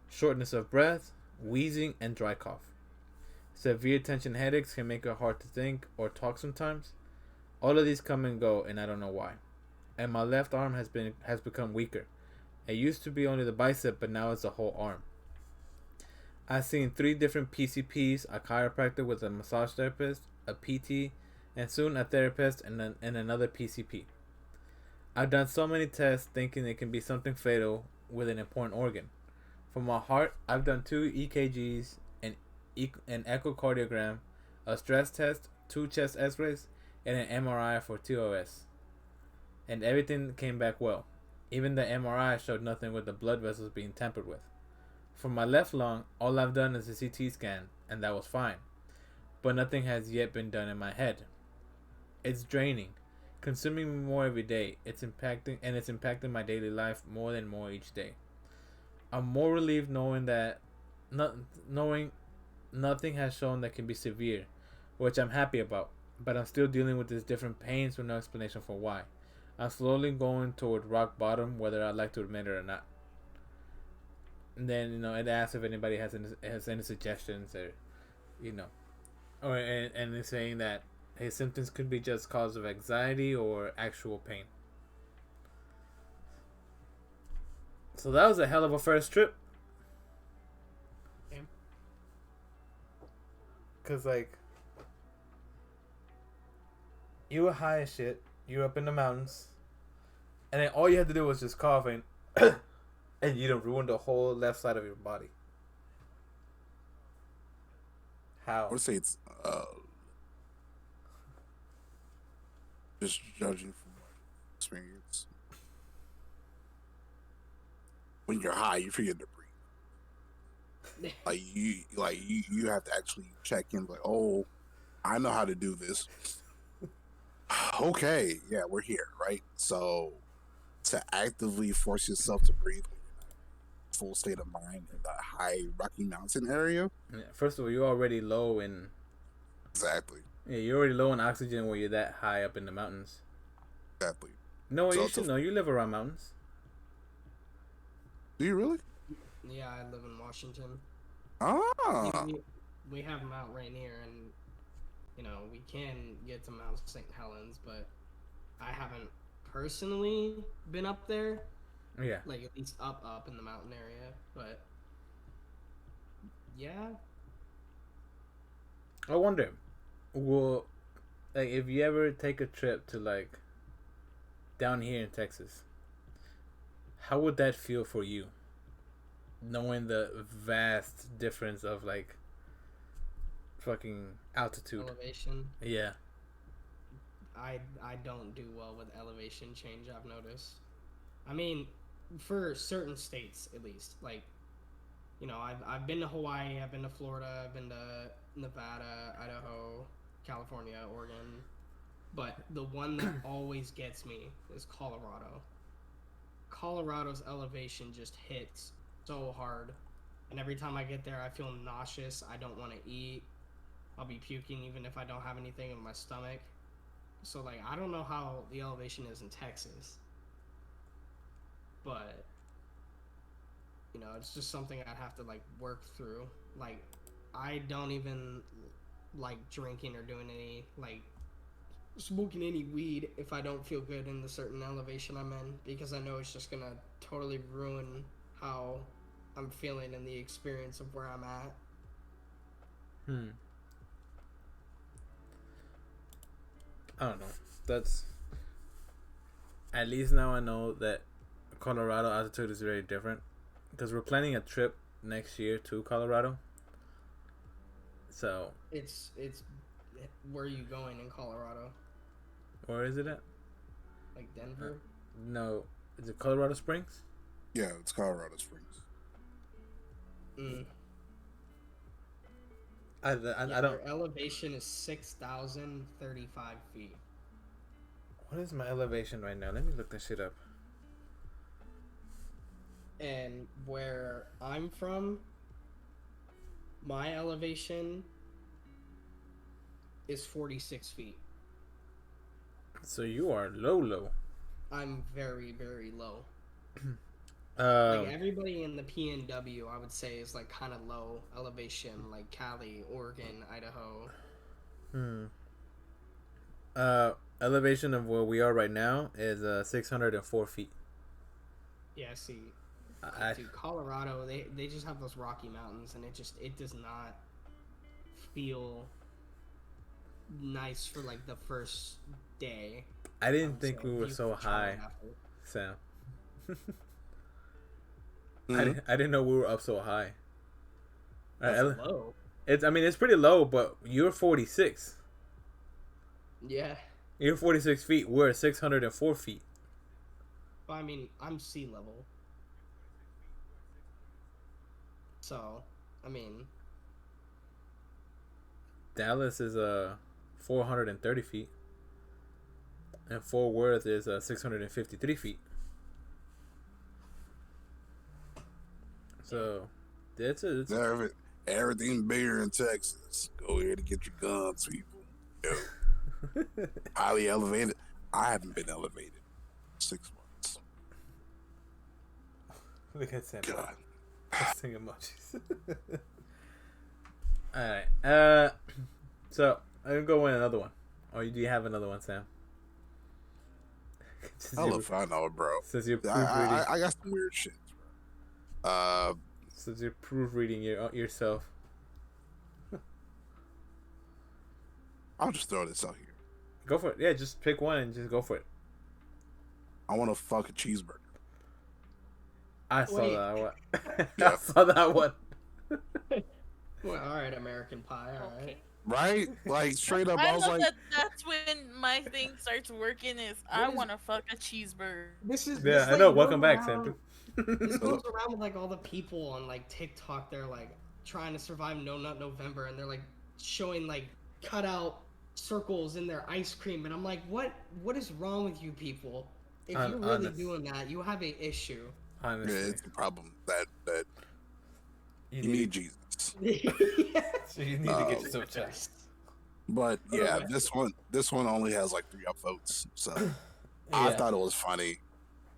Shortness of breath, wheezing, and dry cough. Severe tension headaches can make it hard to think or talk sometimes. All of these come and go, and I don't know why. And my left arm has become weaker. It used to be only the bicep, but now it's the whole arm. I've seen 3 different PCPs, a chiropractor with a massage therapist, a PT, and soon a therapist and another PCP. I've done so many tests thinking it can be something fatal with an important organ. For my heart, I've done 2 EKGs, an echocardiogram, a stress test, 2 chest x-rays, and an MRI for TOS. And everything came back well. Even the MRI showed nothing with the blood vessels being tampered with. For my left lung, all I've done is a CT scan, and that was fine. But nothing has yet been done in my head. It's draining, consuming me more every day. It's impacting my daily life more and more each day. I'm more relieved knowing nothing has shown that can be severe, which I'm happy about. But I'm still dealing with these different pains with no explanation for why. I'm slowly going toward rock bottom, whether I'd like to admit it or not. And then, it asks if anybody has any suggestions or, and it's saying that his symptoms could be just cause of anxiety or actual pain. So that was a hell of a first trip. Cause like you were high as shit. You were up in the mountains, and then all you had to do was just cough and and you done ruined the whole left side of your body. I How? would say it's just judging from my experience. When you're high, you forget to breathe. You have to actually check in. Like, oh, I know how to do this. Okay, yeah, we're here, right? So to actively force yourself to breathe when you're not in full state of mind in the high Rocky Mountain area. Yeah, first of all, you're already low in. Exactly. Yeah, you're already low in oxygen when you're that high up in the mountains. Exactly. No, So you it's should know. You live around mountains. Do you really? Yeah, I live in Washington. Ah. We have Mount Rainier, and you know we can get to Mount St. Helens, but I haven't personally been up there. Yeah. Like at least up in the mountain area, but yeah. I wonder, will like if you ever take a trip to like down here in Texas, how would that feel for you? Knowing the vast difference of like fucking altitude. Elevation. Yeah. I don't do well with elevation change, I've noticed. I mean, for certain states at least. Like, you know, I've been to Hawaii, I've been to Florida, I've been to Nevada, Idaho, California, Oregon. But the one that always gets me is Colorado. Colorado's elevation just hits so hard. And every time I get there, I feel nauseous. I don't want to eat. I'll be puking even if I don't have anything in my stomach. So, like, I don't know how the elevation is in Texas. But, you know, it's just something I'd have to, like, work through. Like, I don't even like drinking or doing any, like, smoking any weed if I don't feel good in the certain elevation I'm in, because I know it's just gonna totally ruin how I'm feeling and the experience of where I'm at. I don't know. That's at least now I know that Colorado altitude is very different because we're planning a trip next year to Colorado. So It's where are you going in Colorado? where is it at? Like Denver? No, is it Colorado Springs? Yeah, it's Colorado Springs. I Yeah, don't. their elevation is 6,035 feet. What is my elevation right now? Let me look that shit up. And where I'm from, my elevation is 46 feet. So you are low. I'm very, very low. Like Um, everybody in the PNW, I would say, is like kind of low elevation, like Cali, Oregon, Idaho. elevation of where we are right now is 604 feet. Yeah, see, I dude, Colorado, they just have those Rocky Mountains, and it does not feel nice for like the first day. didn't think we were you so try high, it after. Sam. Mhm. I didn't know we were up so high. That's low. It's pretty low, but you're 46. Yeah, You're 46 feet. We're at 604 feet. but I mean, I'm sea level, so I mean, Dallas is 430 feet, and Fort Worth is 653 feet. So it's Everything bigger in Texas. Go ahead and get your guns, people. Yo, highly elevated. I haven't been elevated in 6 months. Look at Sam. God. Sing emojis. All right. So I'm gonna go in another one. Or do you have another one, Sam? Hell if I know, bro. Since you're proofreading, I got some weird shit, bro. since you're proofreading yourself. I'll just throw this out here. Go for it. Yeah, just pick one and just go for it. I want to fuck a cheeseburger. I saw Wait. that one. Yeah. I saw that one. Well, all right, American Pie. All right. Okay. Right? Like straight up, I I was love like, that. That's when my thing starts working. Is I want to fuck a cheeseburger. This is Yeah, this, I like, know. Welcome goes back, around- Santu. This goes around with like all the people on like TikTok. They're like trying to survive No Nut November, and they're like showing like cutout circles in their ice cream, and I'm like, what is wrong with you people? If you're really Honest. doing that, you have an issue. yeah, Honestly, it's the problem that you you need Jesus. so you need to get yourself checked. But yeah, Okay. this one only has like 3 upvotes, so I Yeah. thought it was funny.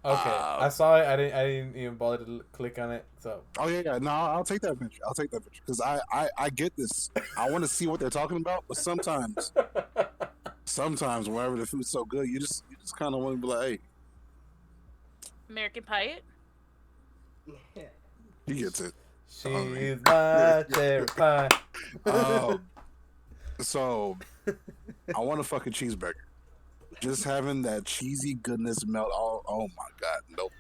Okay, I saw it. I didn't even bother to click on it. So Oh yeah, no, I'll take that picture. I'll take that picture because I get this. I want to see what they're talking about, but sometimes whenever the food's so good, you just kind of want to be like, hey, American Pie. It. he gets it. she's my cherry pie. So I want to fuck a cheeseburger. Just having that cheesy goodness melt. Oh my god, nope.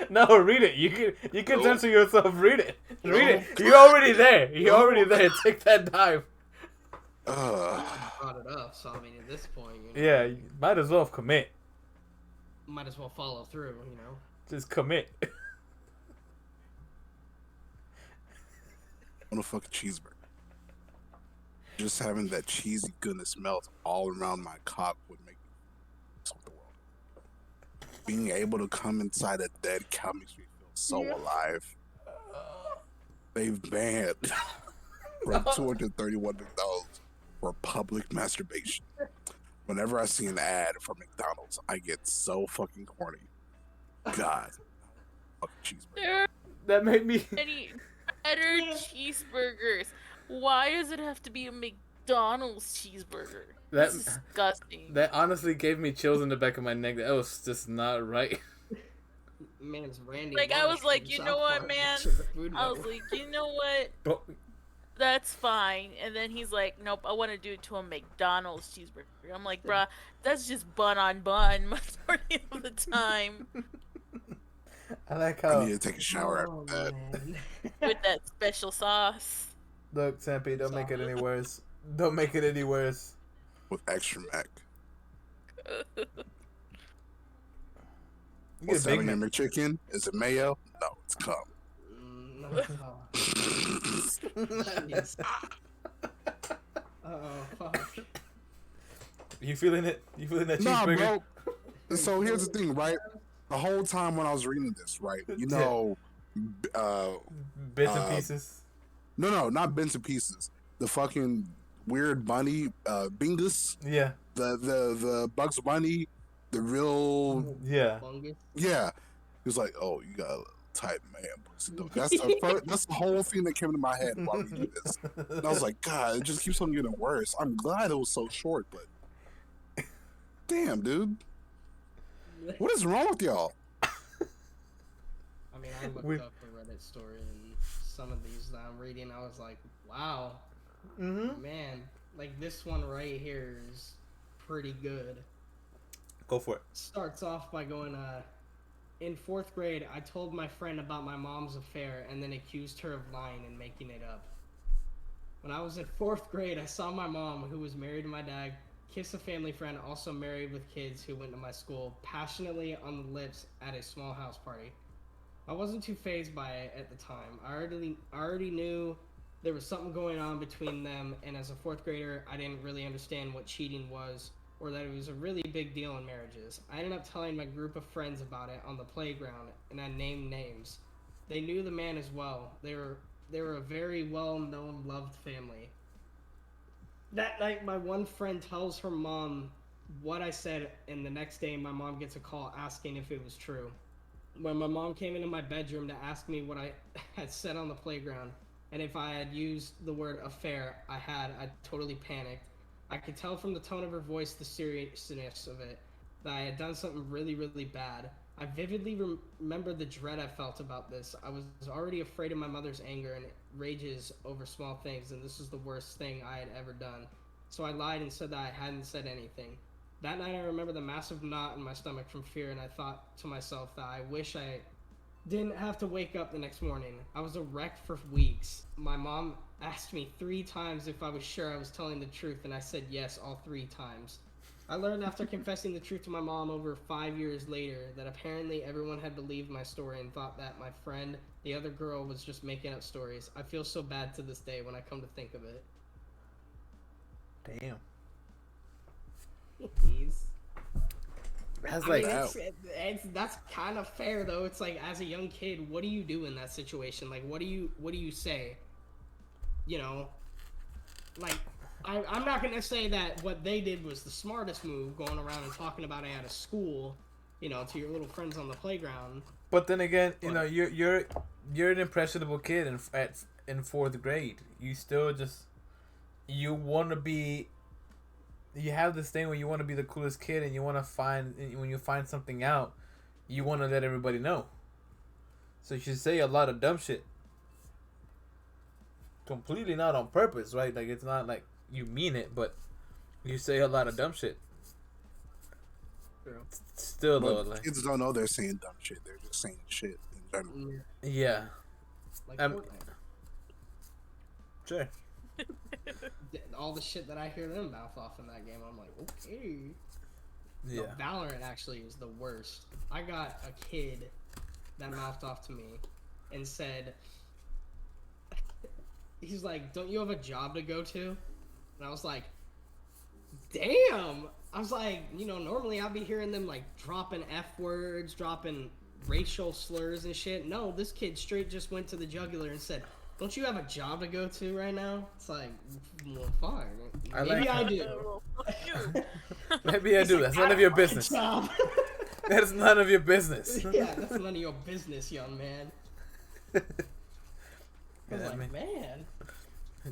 No, read it. You can Nope. censor yourself. Read it. Read it. You're already there. You're already there. Take that dive. Brought it up, so I mean, at this point, you know, Yeah, you might as well commit. might as well follow through. You know. Just commit. I want to fuck a cheeseburger. Just having that cheesy goodness melt all around my cock would make me fuck the world. Being able to come inside a dead cow makes me feel so alive. They've banned from 231 McDonald's for public masturbation. Whenever I see an ad for McDonald's, I get so fucking horny. God. Fuck a cheeseburger. There That made me. are many better cheeseburgers. Why does it have to be a McDonald's cheeseburger? That- That's disgusting. That honestly gave me chills in the back of my neck. That was just not right. Man's Randy. Like, I was Marsh like, from you South know what, Park, man? to the Food I was Network. like, you know what? But That's fine. And then he's like, nope, I want to do it to a McDonald's cheeseburger. I'm like, bruh, that's just bun on bun majority of the time I like I how. need to take a shower Oh, after that. man. with that special sauce. Look, Sampi, don't make it any worse. Don't make it any worse. With extra mac. You What's get a that Big in your Mac. McChicken? Is it mayo? No, it's cum. Jeez. Oh, fuck. You feeling it? You feeling that Nah, cheeseburger? bro. So here's the thing, right? The whole time when I was reading this, right? You know, Bits and uh, pieces. no, not bits and pieces. The fucking weird bunny, Bingus, Yeah, the Bugs Bunny, the real, yeah. Fungus. yeah. He was like, "Oh, you got a little tight man." pussy, though." That's the whole thing that came into my head while reading this. And I was like, God, it just keeps on getting worse. I'm glad it was so short, but damn, dude, what is wrong with y'all? I mean, I looked We've- up a Reddit story, and some of these that I'm reading, I was like, wow, Mm-hmm. man, like this one right here is pretty good. Go for it. Starts off by going, in 4th grade, I told my friend about my mom's affair and then accused her of lying and making it up. When I was in 4th grade, I saw my mom, who was married to my dad, kiss a family friend also married with kids who went to my school passionately on the lips at a small house party. I wasn't too fazed by it at the time. I already knew there was something going on between them, and as a 4th grader, I didn't really understand what cheating was or that it was a really big deal in marriages. I ended up telling my group of friends about it on the playground, and I named names. They knew the man as well. They were a very well-known, loved family. That night, my one friend tells her mom what I said, and the next day, my mom gets a call asking if it was true. When my mom came into my bedroom to ask me what I had said on the playground, and if I had used the word affair, I totally panicked. I could tell from the tone of her voice the seriousness of it, that I had done something really, really bad. I vividly remember the dread I felt about this. I was already afraid of my mother's anger and rages over small things, and this was the worst thing I had ever done. so I lied and said that I hadn't said anything. That night I remember the massive knot in my stomach from fear, and I thought to myself that I wish I didn't have to wake up the next morning. I was a wreck for weeks. My mom asked me 3 times if I was sure I was telling the truth, and I said yes all 3 times. I learned after confessing the truth to my mom over 5 years later that apparently everyone had believed my story and thought that my friend, the other girl, was just making up stories. I feel so bad to this day when I come to think of it. Damn. Jeez. That's I like, mean, that's kind of fair though. It's like, as a young kid, what do you do in that situation? Like, what do you say? You know, like, I'm not gonna say that what they did was the smartest move, going around and talking about it at a school, you know, to your little friends on the playground. but then again, you know, you're an impressionable kid in 4th grade. You still just, you want to be. You have this thing where you want to be the coolest kid, and you want to find, when you find something out, you want to let everybody know. So you should say a lot of dumb shit. Completely not on purpose, right? Like, it's not like you mean it, but you say a lot of dumb shit. True. Still, But though, like, kids don't know they're saying dumb shit. They're just saying shit in general. yeah, Like I'm- Fortnite. sure. All the shit that I hear them mouth off in that game, I'm like, okay. Yeah. No, Valorant actually is the worst. I got a kid that mouthed off to me and said, he's like, don't you have a job to go to? And I was like, damn. I was like, you know, normally I'd be hearing them like dropping F words, dropping racial slurs and shit. No, this kid straight just went to the jugular and said, don't you have a job to go to right now? It's like, well, fine. Maybe I do. Well, fuck you. Maybe I do. That's none of your business. Job. That's none of your business. Yeah, that's none of your business, young man. I was Yeah, like, man.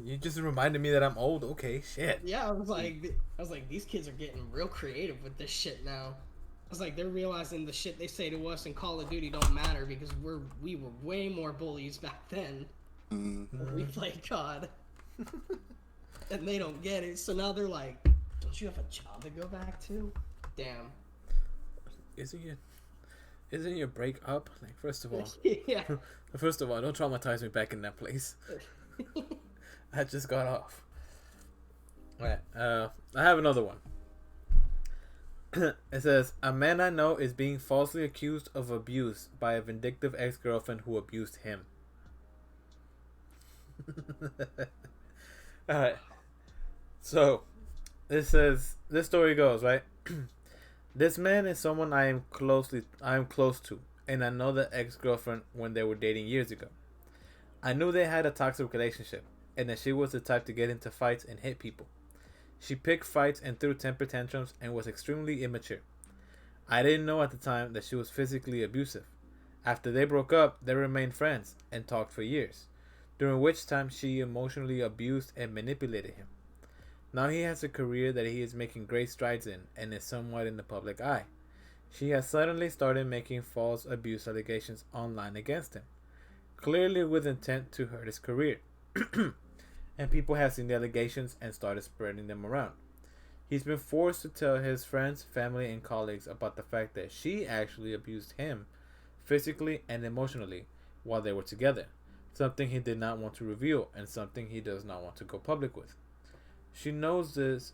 You just reminded me that I'm old. Okay, shit. Yeah, I was like, these kids are getting real creative with this shit now. I was like, they're realizing the shit they say to us in Call of Duty don't matter because we were way more bullies back then. When we played COD. And they don't get it, so now they're like, don't you have a job to go back to? Damn. Isn't your break up? Like, first of all, Yeah. don't traumatize me back in that place. I just got off. Alright, I have another one. It says, a man I know is being falsely accused of abuse by a vindictive ex-girlfriend who abused him. Alright. So, this story goes, right? This man is someone I am close to, and I know the ex-girlfriend when they were dating years ago. I knew they had a toxic relationship, and that she was the type to get into fights and hit people. She picked fights and threw temper tantrums and was extremely immature. I didn't know at the time that she was physically abusive. After they broke up, they remained friends and talked for years, during which time she emotionally abused and manipulated him. Now he has a career that he is making great strides in and is somewhat in the public eye. She has suddenly started making false abuse allegations online against him, clearly with intent to hurt his career. And people have seen the allegations and started spreading them around. He's been forced to tell his friends, family, and colleagues about the fact that she actually abused him physically and emotionally while they were together, something he did not want to reveal and something he does not want to go public with. She knows this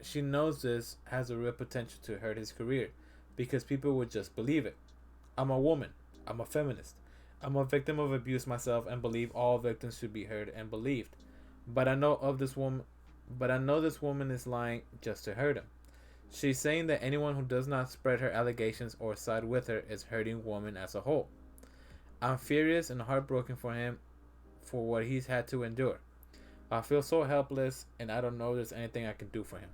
has a real potential to hurt his career because people would just believe it. I'm a woman. I'm a feminist. I'm a victim of abuse myself and believe all victims should be heard and believed. But I know this woman is lying just to hurt him. She's saying that anyone who does not spread her allegations or side with her is hurting women as a whole. I'm furious and heartbroken for him for what he's had to endure. I feel so helpless and I don't know if there's anything I can do for him.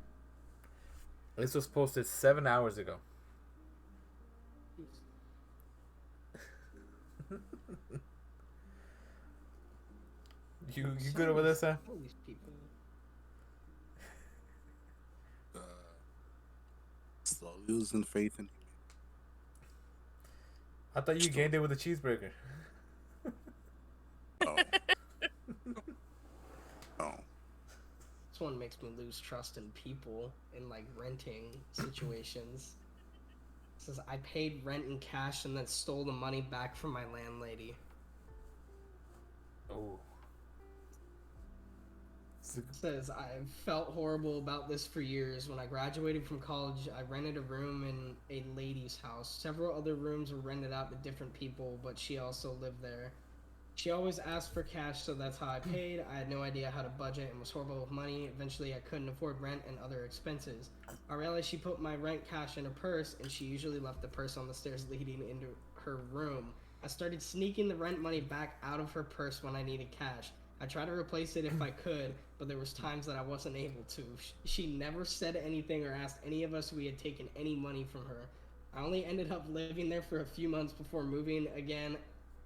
This was posted 7 hours ago. You good over there, Sam? Slowly losing faith in him. I thought you gained it with a cheeseburger. Oh. Oh. That's one makes me lose trust in people in like renting situations. It says I paid rent in cash and then stole the money back from my landlady. Oh. It says I've felt horrible about this for years. When I graduated from college, I rented a room in a lady's house. Several other rooms were rented out to different people, but she also lived there. She always asked for cash, so that's how I paid. I had no idea how to budget and was horrible with money. Eventually, I couldn't afford rent and other expenses. I realized she put my rent cash in a purse, and she usually left the purse on the stairs leading into her room. I started sneaking the rent money back out of her purse when I needed cash. I tried to replace it if I could, but there was times that I wasn't able to. She never said anything or asked any of us if we had taken any money from her. I only ended up living there for a few months before moving again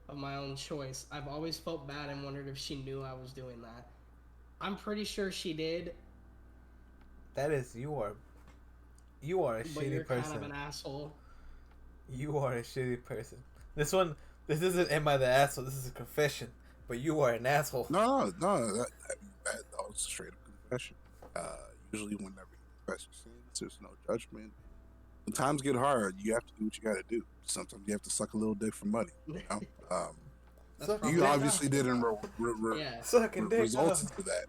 of my own choice. I've always felt bad and wondered if she knew I was doing that. I'm pretty sure she did. That is, you are a but shitty you're person. kind of an asshole. You are a shitty person. This isn't am I the asshole? This is a confession. But you are an asshole. No, that was a straight up confession. Usually, whenever you confess your sins, there's no judgment. When times get hard, you have to do what you got to do. Sometimes you have to suck a little dick for money. You know? You obviously didn't result into that.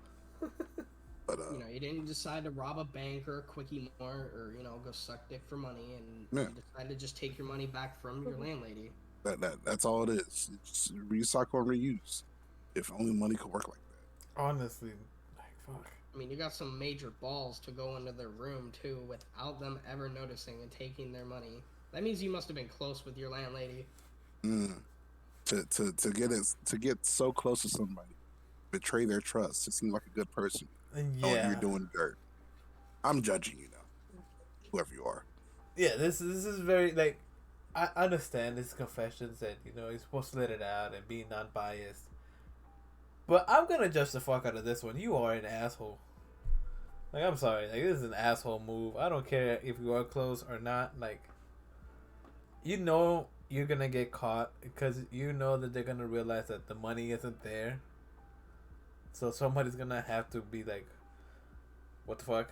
But you know, you didn't decide to rob a bank or a quickie mart or go suck dick for money, and you decided to just take your money back from your landlady. That's all it is. It's recycle and reuse. If only money could work like that. Honestly, like fuck. I mean, you got some major balls to go into their room too without them ever noticing and taking their money. That means you must have been close with your landlady. To get so close to somebody, betray their trust. It seems like a good person. Yeah, you're doing dirt. I'm judging you now, whoever you are. Yeah, this is very like. I understand this confessions that you're supposed to let it out and be non-biased, but I'm gonna judge the fuck out of this one. You are an asshole. Like, I'm sorry, like, this is an asshole move. I don't care if you are close or not. Like, you're gonna get caught because that they're gonna realize that the money isn't there. So somebody's gonna have to be like, "What the fuck?"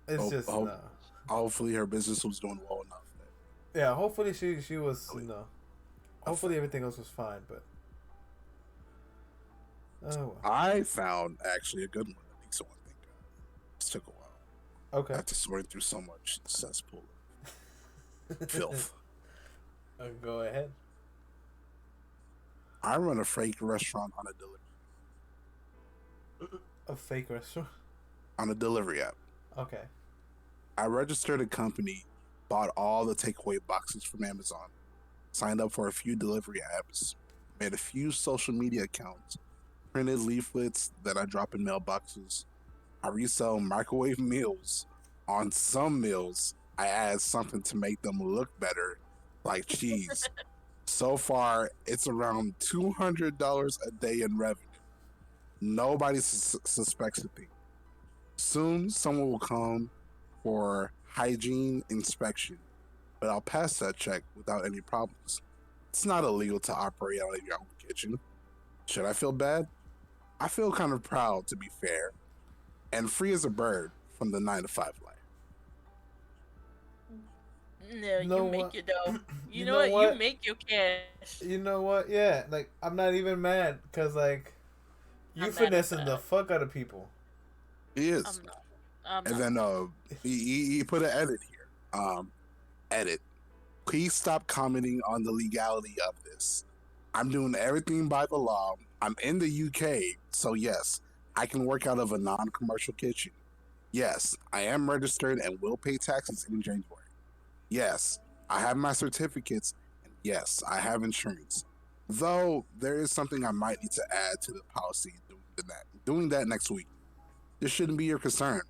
It's just no. Hopefully her business was doing well enough. Yeah, hopefully she was, hopefully everything else was fine, but oh well. I found actually a good one, a decent one. I think it took a while. Okay. After sorting through so much cesspool of filth. Go ahead. I run a fake restaurant on a delivery. A fake restaurant? On a delivery app. Okay. I registered a company, bought all the takeaway boxes from Amazon, signed up for a few delivery apps, made a few social media accounts, printed leaflets that I drop in mailboxes. I resell microwave meals. On some meals, I add something to make them look better, like cheese. So far, it's around $200 a day in revenue. Nobody suspects a thing. Soon, someone will come for hygiene inspection, but I'll pass that check without any problems. It's not illegal to operate out of your own kitchen. Should I feel bad? I feel kind of proud, to be fair, and free as a bird from the 9-to-5 life. No, you make your dough. You know what? You make your cash. You know what? Yeah, like, I'm not even mad, because, like, you finessing the fuck out of people. He is. And then he put an edit here. Edit. Please stop commenting on the legality of this. I'm doing everything by the law. I'm in the UK, so yes, I can work out of a non-commercial kitchen. Yes, I am registered and will pay taxes in January. Yes, I have my certificates, and yes, I have insurance. Though there is something I might need to add to the policy doing that next week. This shouldn't be your concern.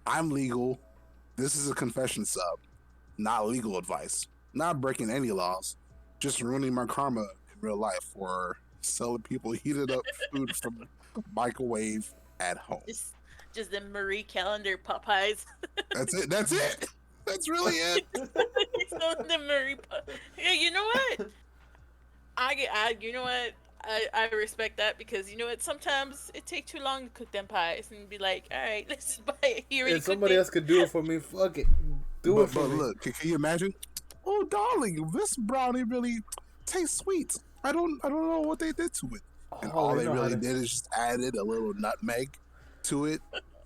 I'm legal. This is a confession sub, not legal advice. Not breaking any laws, just ruining my karma in real life for selling people heated up food from microwave at home. Just the Marie Callender Popeyes. That's it. That's really it. The Marie. Yeah, you know what? You know what? I respect that because you know what? Sometimes it takes too long to cook them pies, and be like, all right, let's just buy it. He already If cooked somebody it. else could do it for me, fuck it, do it for But me. look, can you imagine? Oh, darling, this brownie really tastes sweet. I don't know what they did to it. And Oh, all they they know how really to, did is just added a little nutmeg to it,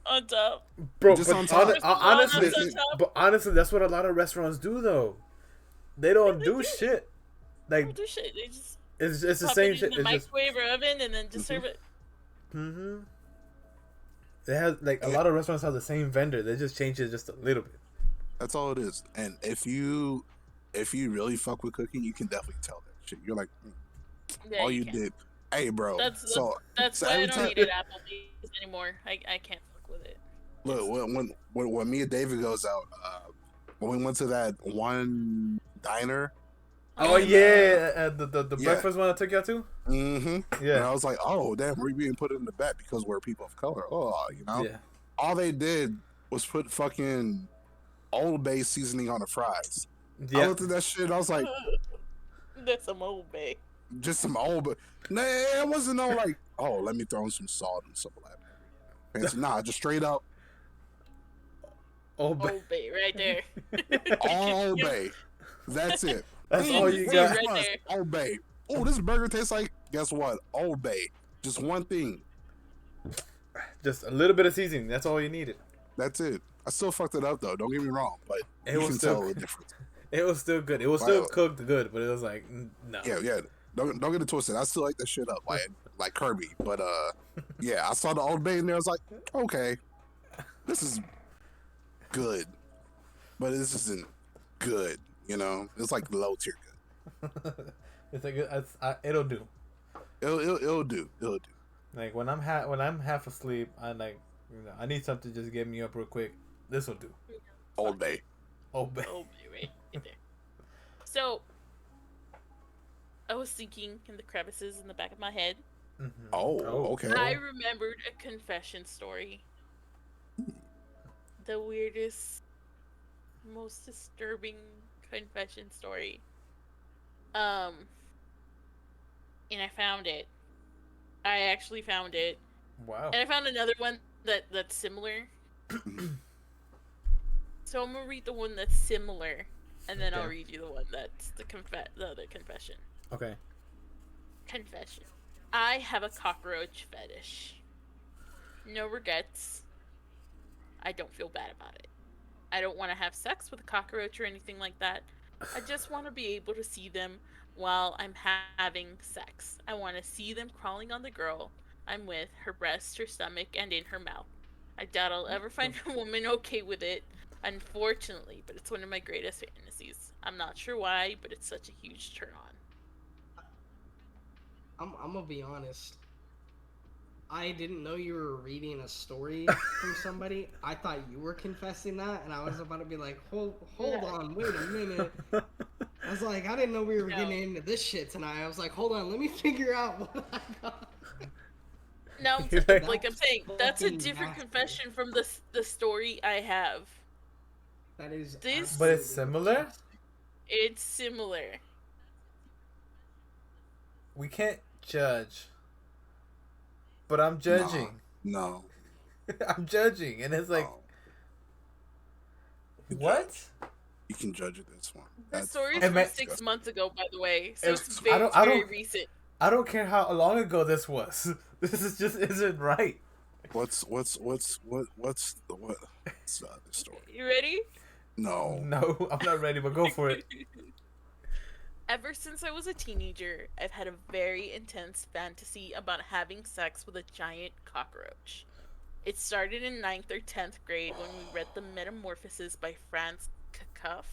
On top. bro. just But on top. honestly, Walnuts on top. but honestly, that's what a lot of restaurants do though. They don't They do do. shit. They Like don't do shit. They just it's the pop same it in shit. the It's just microwave or oven and then just serve it. mm-hmm. They have like a Yeah. lot of restaurants have the same vendor. They just change it just a little bit. That's all it is. And if you really fuck with cooking, you can definitely tell that shit. You're like, Yeah, all you you can. did, hey, bro. That's So why I every don't time, eat at Applebee's anymore. I can't fuck with it. look, when me and David goes out, when we went to that one diner. Oh And, yeah, the yeah. breakfast one I took you out to. Mm-hmm. Yeah. And I was like, oh damn, we're being put in the bet because we're people of color. Oh, you know. Yeah. All they did was put fucking Old Bay seasoning on the fries. I Yeah. looked at that shit and I was like, That's some Old Bay. just some old, but nah, it wasn't no like, oh, let me throw in some salt and stuff like that. Fancy. Nah, just straight up Oh, but Old Bay right there. all Old Bay. That's it. that's all you Where's got. Right must? there. Old Bay. Oh, this burger tastes like, guess what? Old Bay. Just one thing. Just a little bit of seasoning. That's all you needed. That's it. I still fucked it up though. Don't get me wrong, but It you was can still tell the difference. It was still good. It was still cooked good, but it was like no. Yeah. Don't get it twisted. I still like that shit up, like Kirby. But yeah, I saw the Old Bay in there. I was like, okay, this is good, but this isn't good. You know, it's like low tier good. It's like it'll do. It'll do. It'll do. Like when I'm half asleep, I like I need something to just get me up real quick. This will do. Old Bay. Oh, babe. Old Bay right there. So, I was thinking in the crevices in the back of my head. Mm-hmm. Oh, okay. I remembered a confession story. The weirdest, most disturbing confession story. And I found it. I actually found it. Wow. And I found another one that's similar. So I'm gonna read the one that's similar, and then I'll Okay. read you the one that's the other confession. Okay. Confession. I have a cockroach fetish. No regrets. I don't feel bad about it. I don't want to have sex with a cockroach or anything like that. I just want to be able to see them while I'm having sex. I want to see them crawling on the girl I'm with, her breast, her stomach, and in her mouth. I doubt I'll ever find a woman okay with it, unfortunately, but it's one of my greatest fantasies. I'm not sure why, but it's such a huge turn on. I'm gonna be honest. I didn't know you were reading a story from somebody. I thought you were confessing that, and I was about to be like, hold on, wait a minute. I was like, I didn't know we were getting into this shit tonight. I was like, hold on, let me figure out what I got. No, like I'm saying, that's a fucking different nasty. confession from the story I have. That is. This- But it's absolutely similar? nasty. It's similar. We can't judge. But I'm judging. No. I'm judging, and it's like no. You what? judge. You can judge it this one. The That's story's fucking from disgusting. 6 months ago, by the way, so It's- it's I very, don't- very recent. I don't care how long ago this was. This is just isn't right. What's the story? You ready? No. No, I'm not ready, but go for it. Ever since I was a teenager, I've had a very intense fantasy about having sex with a giant cockroach. It started in 9th or 10th grade when we read The Metamorphoses by Franz Kafka.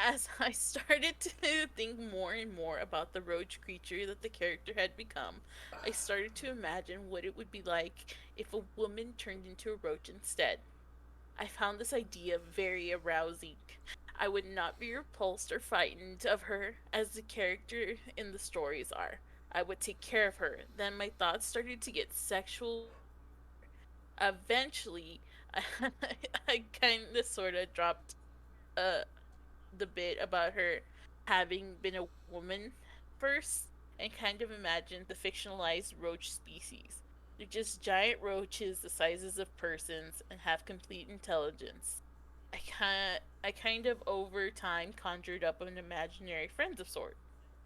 As I started to think more and more about the roach creature that the character had become, I started to imagine what it would be like if a woman turned into a roach instead. I found this idea very arousing. I would not be repulsed or frightened of her as the character in the stories are. I would take care of her. Then my thoughts started to get sexual. Eventually, I kind of sort of dropped the bit about her having been a woman first, and kind of imagined the fictionalized roach species. They're just giant roaches the sizes of persons and have complete intelligence. I kind of over time conjured up an imaginary friend of sort.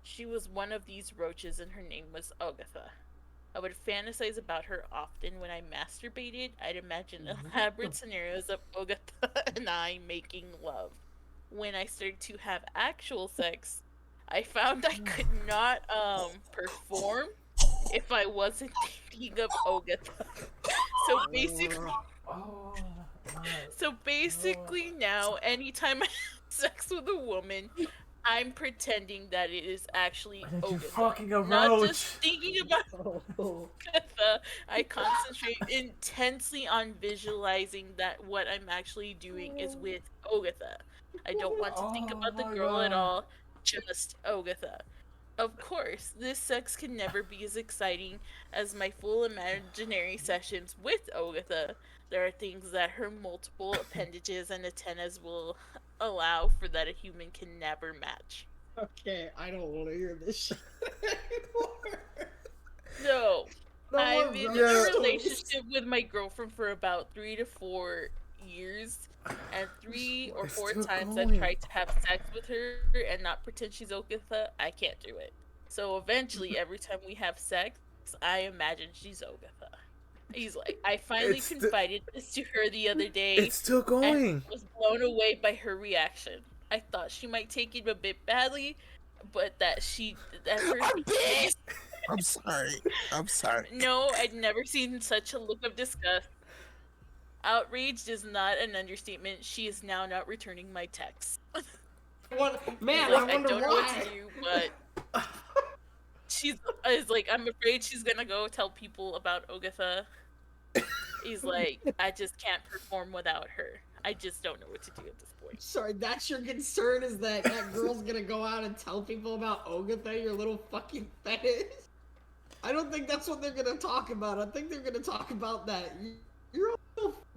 She was one of these roaches and her name was Ogatha. I would fantasize about her often when I masturbated. I'd imagine elaborate scenarios of Ogatha and I making love. When I started to have actual sex, I found I could not perform if I wasn't thinking of Ogatha. So basically, now, anytime I have sex with a woman, I'm pretending that it is actually You're Ogatha. fucking a Not roach. just thinking about Ogatha. I concentrate intensely on visualizing that what I'm actually doing is with Ogatha. I don't want to think about the girl at all, just Ogatha. Of course, this sex can never be as exciting as my full imaginary sessions with Ogatha. There are things that her multiple appendages and antennas will allow for that a human can never match. Okay, I don't want to hear this shit anymore. No, I've been in Yeah. a relationship with my girlfriend for about 3 to 4 years, and 3 or 4 still times going. I've tried to have sex with her and not pretend she's Ogatha. I can't do it. So eventually, every time we have sex, I imagine she's Ogatha. He's like, I finally It's confided this to her the other day. It's still going. And was blown away by her reaction. I thought she might take it a bit badly, but that her. I'm pissed. I'm sorry. I'm sorry. No, I'd never seen such a look of disgust. Outraged is not an understatement. She is now not returning my texts. Man, Like, I wonder don't know why. what to do, but she's like, I'm afraid she's gonna go tell people about Ogatha. He's like, I just can't perform without her. I just don't know what to do at this point. Sorry, that's your concern, is that girl's gonna go out and tell people about Ogatha, your little fucking fetish? I don't think that's what they're gonna talk about. I think they're gonna talk about that.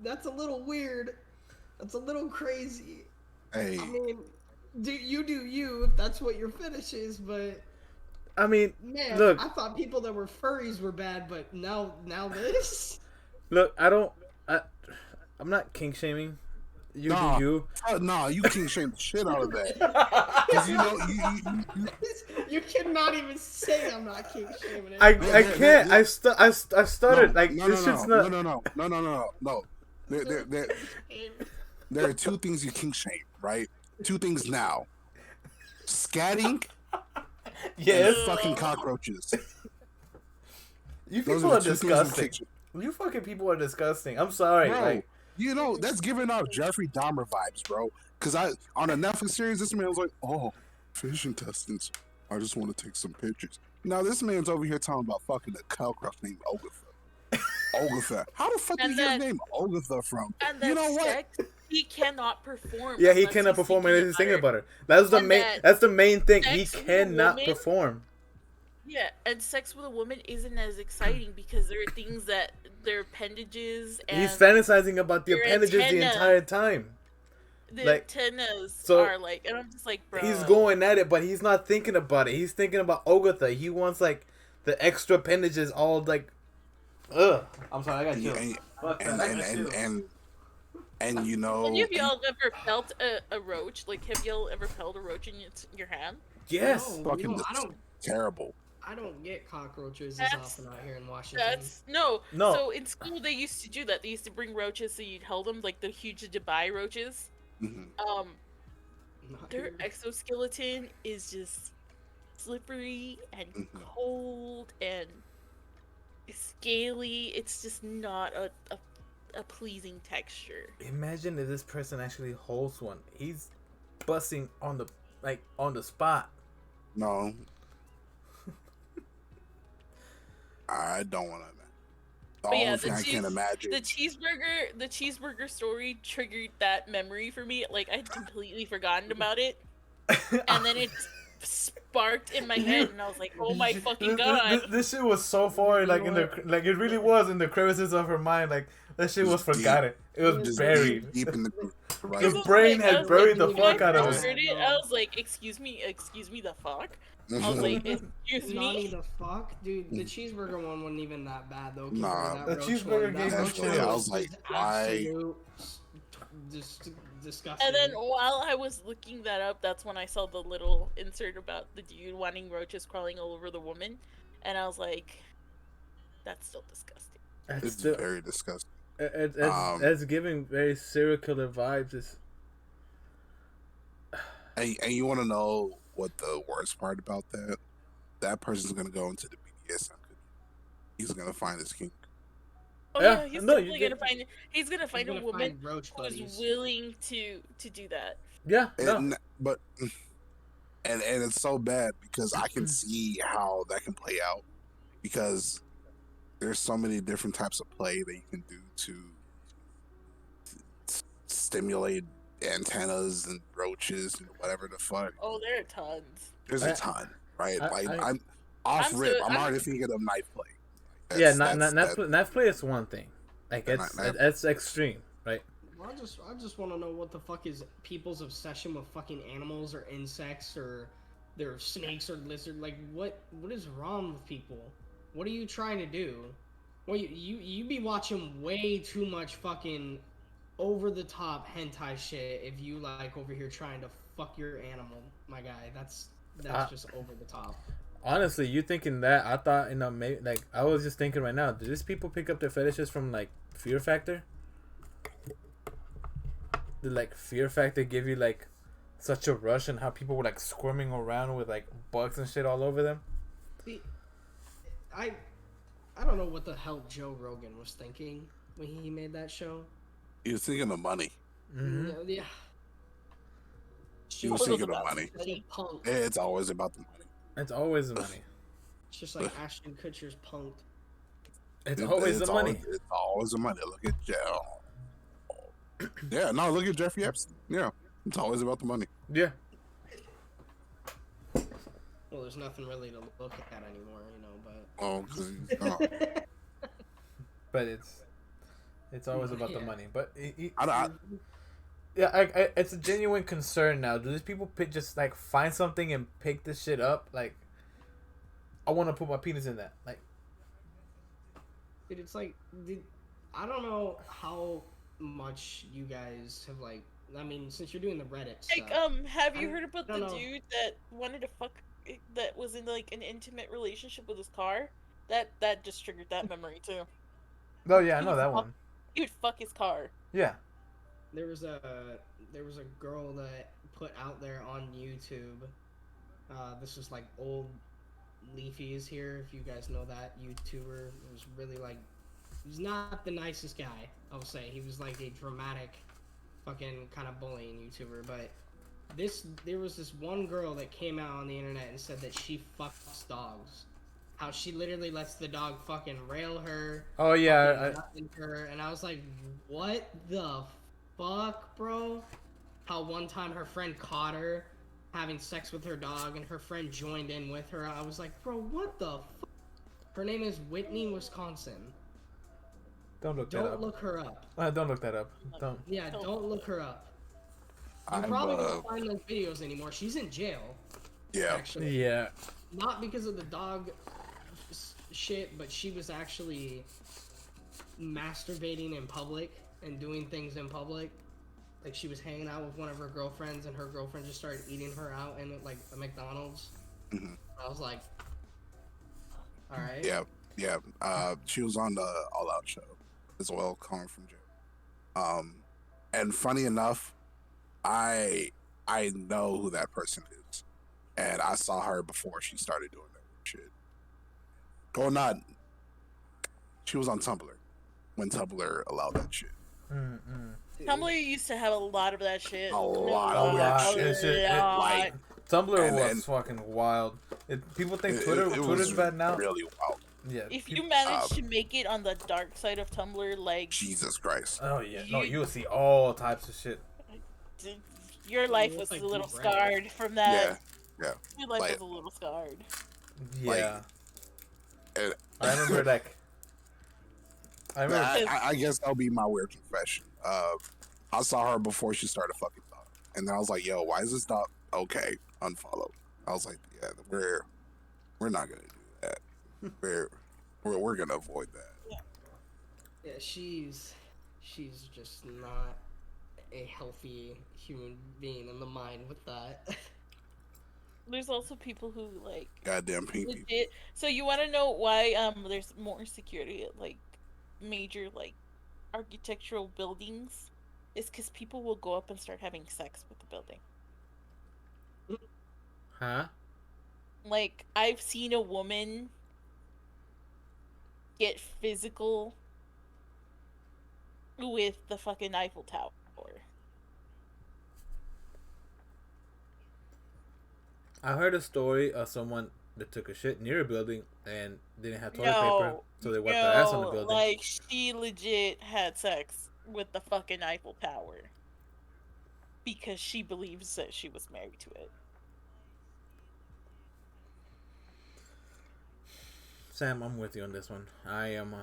That's a little weird. That's a little crazy. Hey, I mean, do you if that's what your fetish is, but I mean, man, look. I thought people that were furries were bad, but now this. Look, I'm not kink shaming. You Nah. do you. nah, you can shame the shit out of that. 'Cause you know, you You cannot even say I'm not kink shaming it. I can't. I started like this shit's not. No. There are two things you kink shame, right? Two things now. Scatting Yes. and fucking cockroaches. You Those people are are the two things you disgusting. kink shame. You fucking people are disgusting. I'm sorry. Bro, Like, you know, that's giving off Jeffrey Dahmer vibes, bro. Because on a Netflix series, this man was like, oh, fish intestines. I just want to take some pictures. Now this man's over here talking about fucking a cowcroft named Ogatha. Ogatha. How the fuck did you get his name Ogatha from? And You that know what? sex, he cannot perform. yeah, he unless cannot he's perform thinking anything her. about it. That's the And main. that That's the main thing. He sex with a cannot woman- perform. Yeah, and sex with a woman isn't as exciting because there are things that their appendages and He's fantasizing about the your appendages the antenna. entire time. the like, antennas so are like, and I'm just like, bro. He's going at it, but he's not thinking about it. He's thinking about Ogatha. He wants like the extra appendages, all like. Ugh. I'm sorry, I got chills. Fuck that, I got chills. And you know, Have y'all ever felt a roach? Like, have y'all ever felt a roach in your hand? Yes. No, fucking I don't. terrible. I don't get cockroaches as That's- often out here in Washington. That's no. No. So in school they used to do that. They used to bring roaches, so you'd hold them, like the huge Dubai roaches. Mhm. Not Their here. exoskeleton is just slippery and Mhm. cold and scaly. It's just not a pleasing texture. Imagine if this person actually holds one. He's busting on the spot. No, I don't want to. The But yeah, only thing I can imagine. the cheeseburger story triggered that memory for me. Like, I'd completely forgotten about it, and then sparked in my head, and I was like, "Oh my fucking god!" This shit was so far like in the like it really was in the crevices of her mind. Like that shit was forgotten. It was Just buried. deep in the right. The brain had buried the fuck out of I it. heard it. I was like, excuse me, the fuck. I was like, excuse Nani me. the fuck, dude. The cheeseburger one wasn't even that bad though. Nah, that the roach cheeseburger one, gave that me roach chills. one I was like, just why? absolute disgusting. And then while I was looking that up, that's when I saw the little insert about the dude wanting roaches crawling all over the woman, and I was like, that's still disgusting. It's very disgusting. It's giving very serial killer vibes. And you want to know what the worst part about that? That person's gonna go into the BDSM. He's gonna find his kink. Oh Yeah, yeah, he's no, definitely gonna find. He's gonna find a woman roach who's buddies. willing to do that. Yeah, no. And, but and it's so bad because I can see how that can play out because there's so many different types of play that you can do to stimulate antennas and roaches and whatever the fuck. Oh, there are tons. There's a ton, right? I'm I'm already thinking of knife play. Knife play is one thing. Like it's extreme, right? I just want to know what the fuck is people's obsession with fucking animals or insects or their snakes or lizard. Like what is wrong with people? What are you trying to do? Well, you be watching way too much fucking over the top hentai shit if you like over here trying to fuck your animal, my guy. That's just over the top. Honestly, you thinking that? I thought, maybe like I was just thinking right now. Do these people pick up their fetishes from like Fear Factor? Did like Fear Factor give you like such a rush and how people were like squirming around with like bugs and shit all over them? See, I don't know what the hell Joe Rogan was thinking when he made that show. He was thinking of money. Mm-hmm. Yeah. He was thinking of money. Punk. It's always about the money. It's always the money. It's just like Ashton Kutcher's Punked. It's always the money. It's always the money. Look at Joe. Yeah, no, look at Jeffrey Epstein. Yeah, it's always about the money. Yeah. Well, there's nothing really to look at anymore, but. Oh, but it's always about the money. But I it's a genuine concern now. Do these people just like find something and pick this shit up? Like, I want to put my penis in that. Like, dude, it's like, I don't know how much you guys have like. I mean, since you're doing the Reddit stuff. Like, have you heard about the dude that wanted to fuck? That was in like an intimate relationship with his car? That just triggered that memory too. Oh yeah, I know that one. He would fuck his car. Yeah. There was a girl that put out there on YouTube. This was like old Leafy is here. If you guys know that YouTuber, it was really like he's not the nicest guy. I'll say he was like a dramatic, fucking kind of bullying YouTuber. But there was this one girl that came out on the internet and said that she fucks dogs. How she literally lets the dog fucking rail her. Oh yeah. And I was like, what the fuck, bro? How one time her friend caught her having sex with her dog and her friend joined in with her. I was like, bro, what the fuck? Her name is Whitney, Wisconsin. Don't look that up. Don't look her up. Don't look that up. Don't. Yeah, don't look her up. You probably won't find those videos anymore. She's in jail. Yeah. Actually. Yeah. Not because of the dog shit, but she was actually masturbating in public and doing things in public. Like she was hanging out with one of her girlfriends and her girlfriend just started eating her out in like a McDonald's. Mm-hmm. I was like, all right. Yeah. She was on the All Out show as well, coming from jail. And funny enough, I know who that person is, and I saw her before she started doing that shit. Or not. She was on Tumblr when Tumblr allowed that shit. Tumblr used to have a lot of that shit. A lot. Like, Tumblr was fucking wild. People think Twitter's bad now. Really wild. Yeah. If you manage to make it on the dark side of Tumblr, like Jesus Christ. Oh yeah. No, you will see all types of shit. Your life was a little scarred from that. Yeah. My life Like- was a little scarred. Yeah. And- I remember like. I remember. I guess that'll be my weird confession. I saw her before she started fucking talking, and then I was like, "Yo, why is this not okay?" Unfollow. I was like, "Yeah, we're not gonna do that. We're gonna avoid that." Yeah, she's just not a healthy human being in the mind with that. There's also people who like Goddamn pink people. legit. So you want to know why there's more security at like major like architectural buildings? Is because people will go up and start having sex with the building. Huh? Like I've seen a woman get physical with the fucking Eiffel Tower. I heard a story of someone that took a shit near a building and didn't have toilet paper, so they wiped their ass on the building. Like she legit had sex with the fucking Eiffel Tower because she believes that she was married to it. Sam, I'm with you on this one. I am.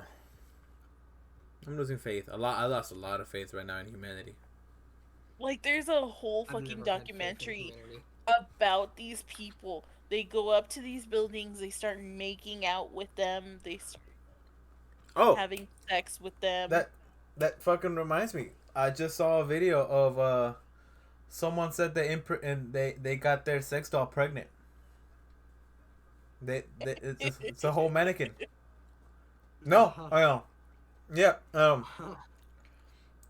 I'm losing faith. I lost a lot of faith right now in humanity. Like, there's a whole I've fucking never had faith in documentary humanity. about these people. They go up to these buildings, they start making out with them, they start Oh, having sex with them. that fucking reminds me. I just saw a video of someone said they got their sex doll pregnant. It's a whole mannequin. No, I know. Yeah.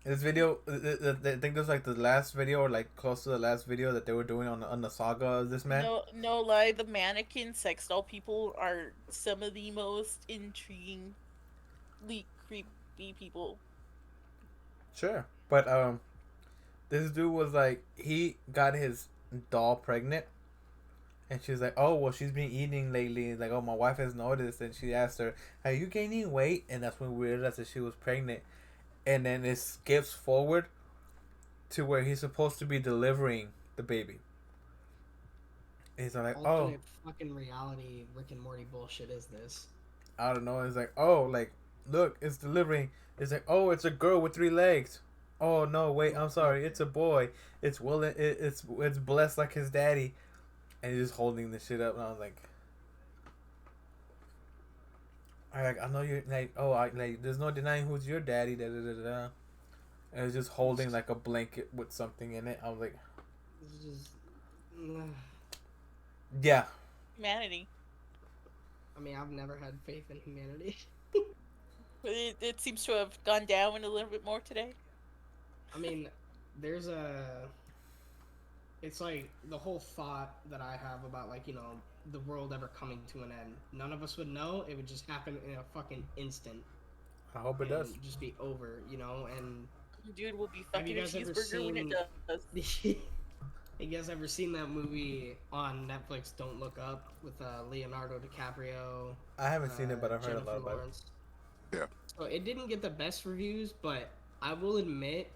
This video, I think it was like the last video or like close to the last video that they were doing on the saga of this man. No lie, the mannequin sex doll people are some of the most intriguingly creepy people. Sure, but this dude was like, he got his doll pregnant, and she was like, oh well, she's been eating lately. Like, oh, my wife has noticed, and she asked her, are you gaining weight? And that's when we realized that she was pregnant. And then it skips forward to where he's supposed to be delivering the baby. He's like, Alternate fucking reality Rick and Morty bullshit is this? I don't know. It's like, oh, like, look, it's delivering. It's like, oh, it's a girl with 3 legs. Oh no, wait, I'm sorry, it's a boy. It's it's blessed like his daddy, and he's just holding the shit up. And I was like, I know you're like, oh, there's no denying who's your daddy. Da da da da. And it was just holding like a blanket with something in it. I was like, It's just. yeah. Humanity. I mean, I've never had faith in humanity. It seems to have gone down a little bit more today. I mean, there's it's like the whole thought that I have about, like, you know, the world ever coming to an end. None of us would know. It would just happen in a fucking instant. I hope it and does. just be over, you know. And Dude will be Have fucking you a guys ever cheeseburger when it does. you guys ever seen that movie on Netflix, Don't Look Up, with Leonardo DiCaprio? I haven't seen it, but I've heard Jennifer a lot about it. Lawrence? Yeah. So it didn't get the best reviews, but I will admit,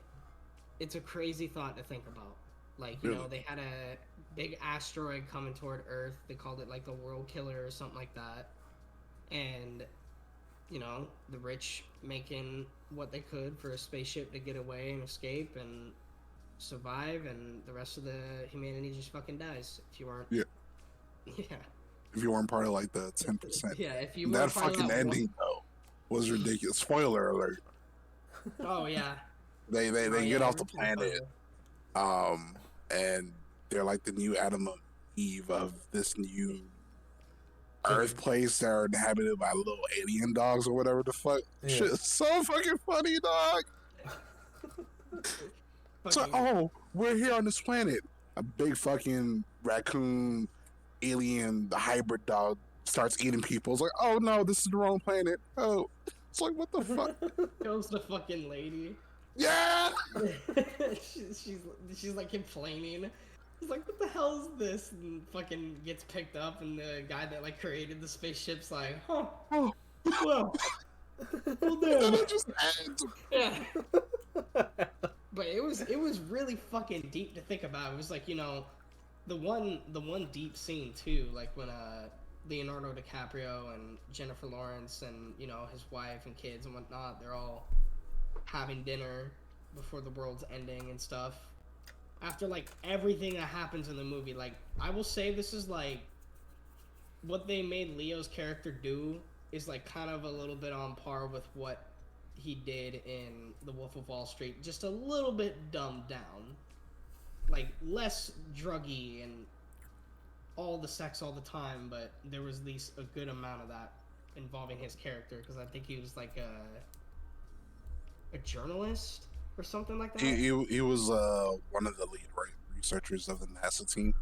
it's a crazy thought to think about. Like, you know, they had a big asteroid coming toward Earth. They called it like the World Killer or something like that. And, you know, the rich making what they could for a spaceship to get away and escape and survive, and the rest of the humanity just fucking dies if you aren't. Yeah. Yeah. If you weren't part of like the 10%. Yeah. If you That weren't part of fucking that ending though was ridiculous. Spoiler alert. Oh yeah. They Oh, get yeah, off the everything's planet, fine. and they're like the new Adam and Eve of this new Earth place that are inhabited by little alien dogs or whatever the fuck. Yeah. Shit, is so fucking funny, dog. So, Fucking- oh, we're here on this planet. A big fucking raccoon alien hybrid dog starts eating people. It's like, oh no, this is the wrong planet. Oh, it's like, what the fuck? Kills the fucking lady. Yeah. she's like complaining. She's like, what the hell is this? And fucking gets picked up, and the guy that like created the spaceship's like, huh, Oh, well, well and damn. it just ends. Yeah. But it was really fucking deep to think about. It was like, you know, the one deep scene too, like when Leonardo DiCaprio and Jennifer Lawrence and his wife and kids and whatnot, they're all having dinner before the world's ending and stuff. After like everything that happens in the movie, like I will say this is like what they made Leo's character do is like kind of a little bit on par with what he did in The Wolf of Wall Street, just a little bit dumbed down, like less druggy and all the sex all the time, but there was at least a good amount of that involving his character, because I think he was like a journalist or something like that. He was one of the lead researchers of the NASA team,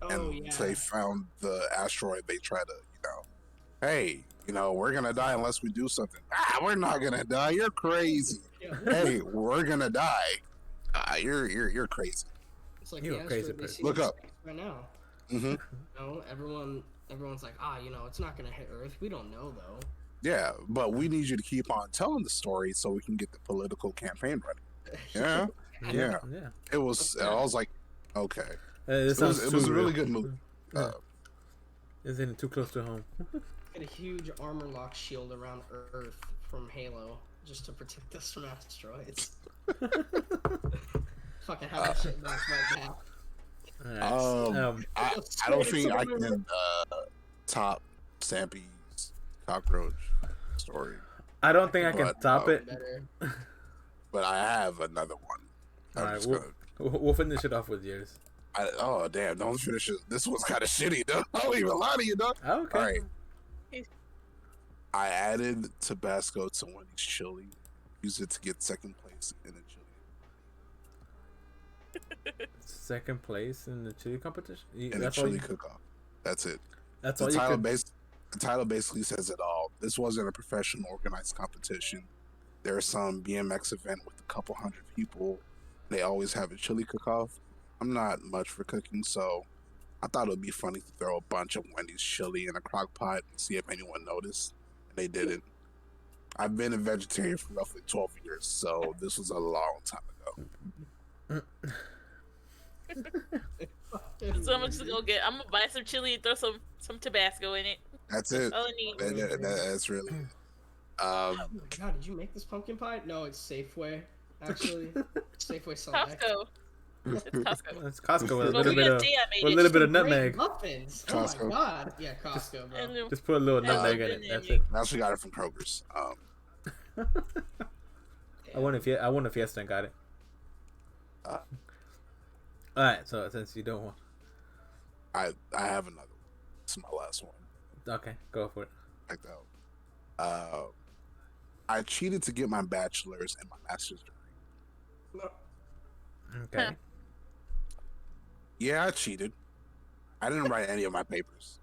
and they found the asteroid. They try to, hey, we're gonna die unless we do something. We're not gonna die. You're crazy. Hey, we're gonna die. You're crazy. It's like you're a crazy person. Look up right now. Mm-hmm. Everyone's like, it's not gonna hit Earth. We don't know though. Yeah, but we need you to keep on telling the story so we can get the political campaign ready. Yeah. It was. I was like, okay. It was a really good movie. Isn't it too close to home? Get a huge armor lock shield around Earth from Halo just to protect us from asteroids. Fucking have that shit back right now. I don't think I can top Stampy's cockroach story. I don't think I can top it. But I have another one. Alright, we'll finish it off with yours. Oh damn! Don't finish it. This one's kind of shitty, though. I don't even lie to you, though. Okay. All right. I added Tabasco to Wendy's chili. Use it to get second place in the chili. Second place in the chili competition? In the chili cook-off. That's it. That's the all title you could... The title basically says it all. This wasn't a professional organized competition. There's some BMX event with a couple hundred people. They always have a chili cook-off. I'm not much for cooking, so I thought it would be funny to throw a bunch of Wendy's chili in a crock pot and see if anyone noticed. And they didn't. I've been a vegetarian for roughly 12 years, so this was a long time ago. So much to go get. I'm gonna buy some chili and throw some Tabasco in it. That's it. All I need. That's really it. Oh my god, did you make this pumpkin pie? No, it's Safeway. Actually, Safeway Select. Costco. It's Costco. It's Costco with a little bit of nutmeg. Muffins. Costco. Oh my god. Yeah, Costco, bro. Just put a little nutmeg in it. That's it. I actually got it from Kroger's. I won a Fiesta and got it. All right, so since you don't want, I have another one. This is my last one. Okay, go for it. Like that. I cheated to get my bachelor's and my master's degree. Okay. Yeah, I cheated. I didn't write any of my papers.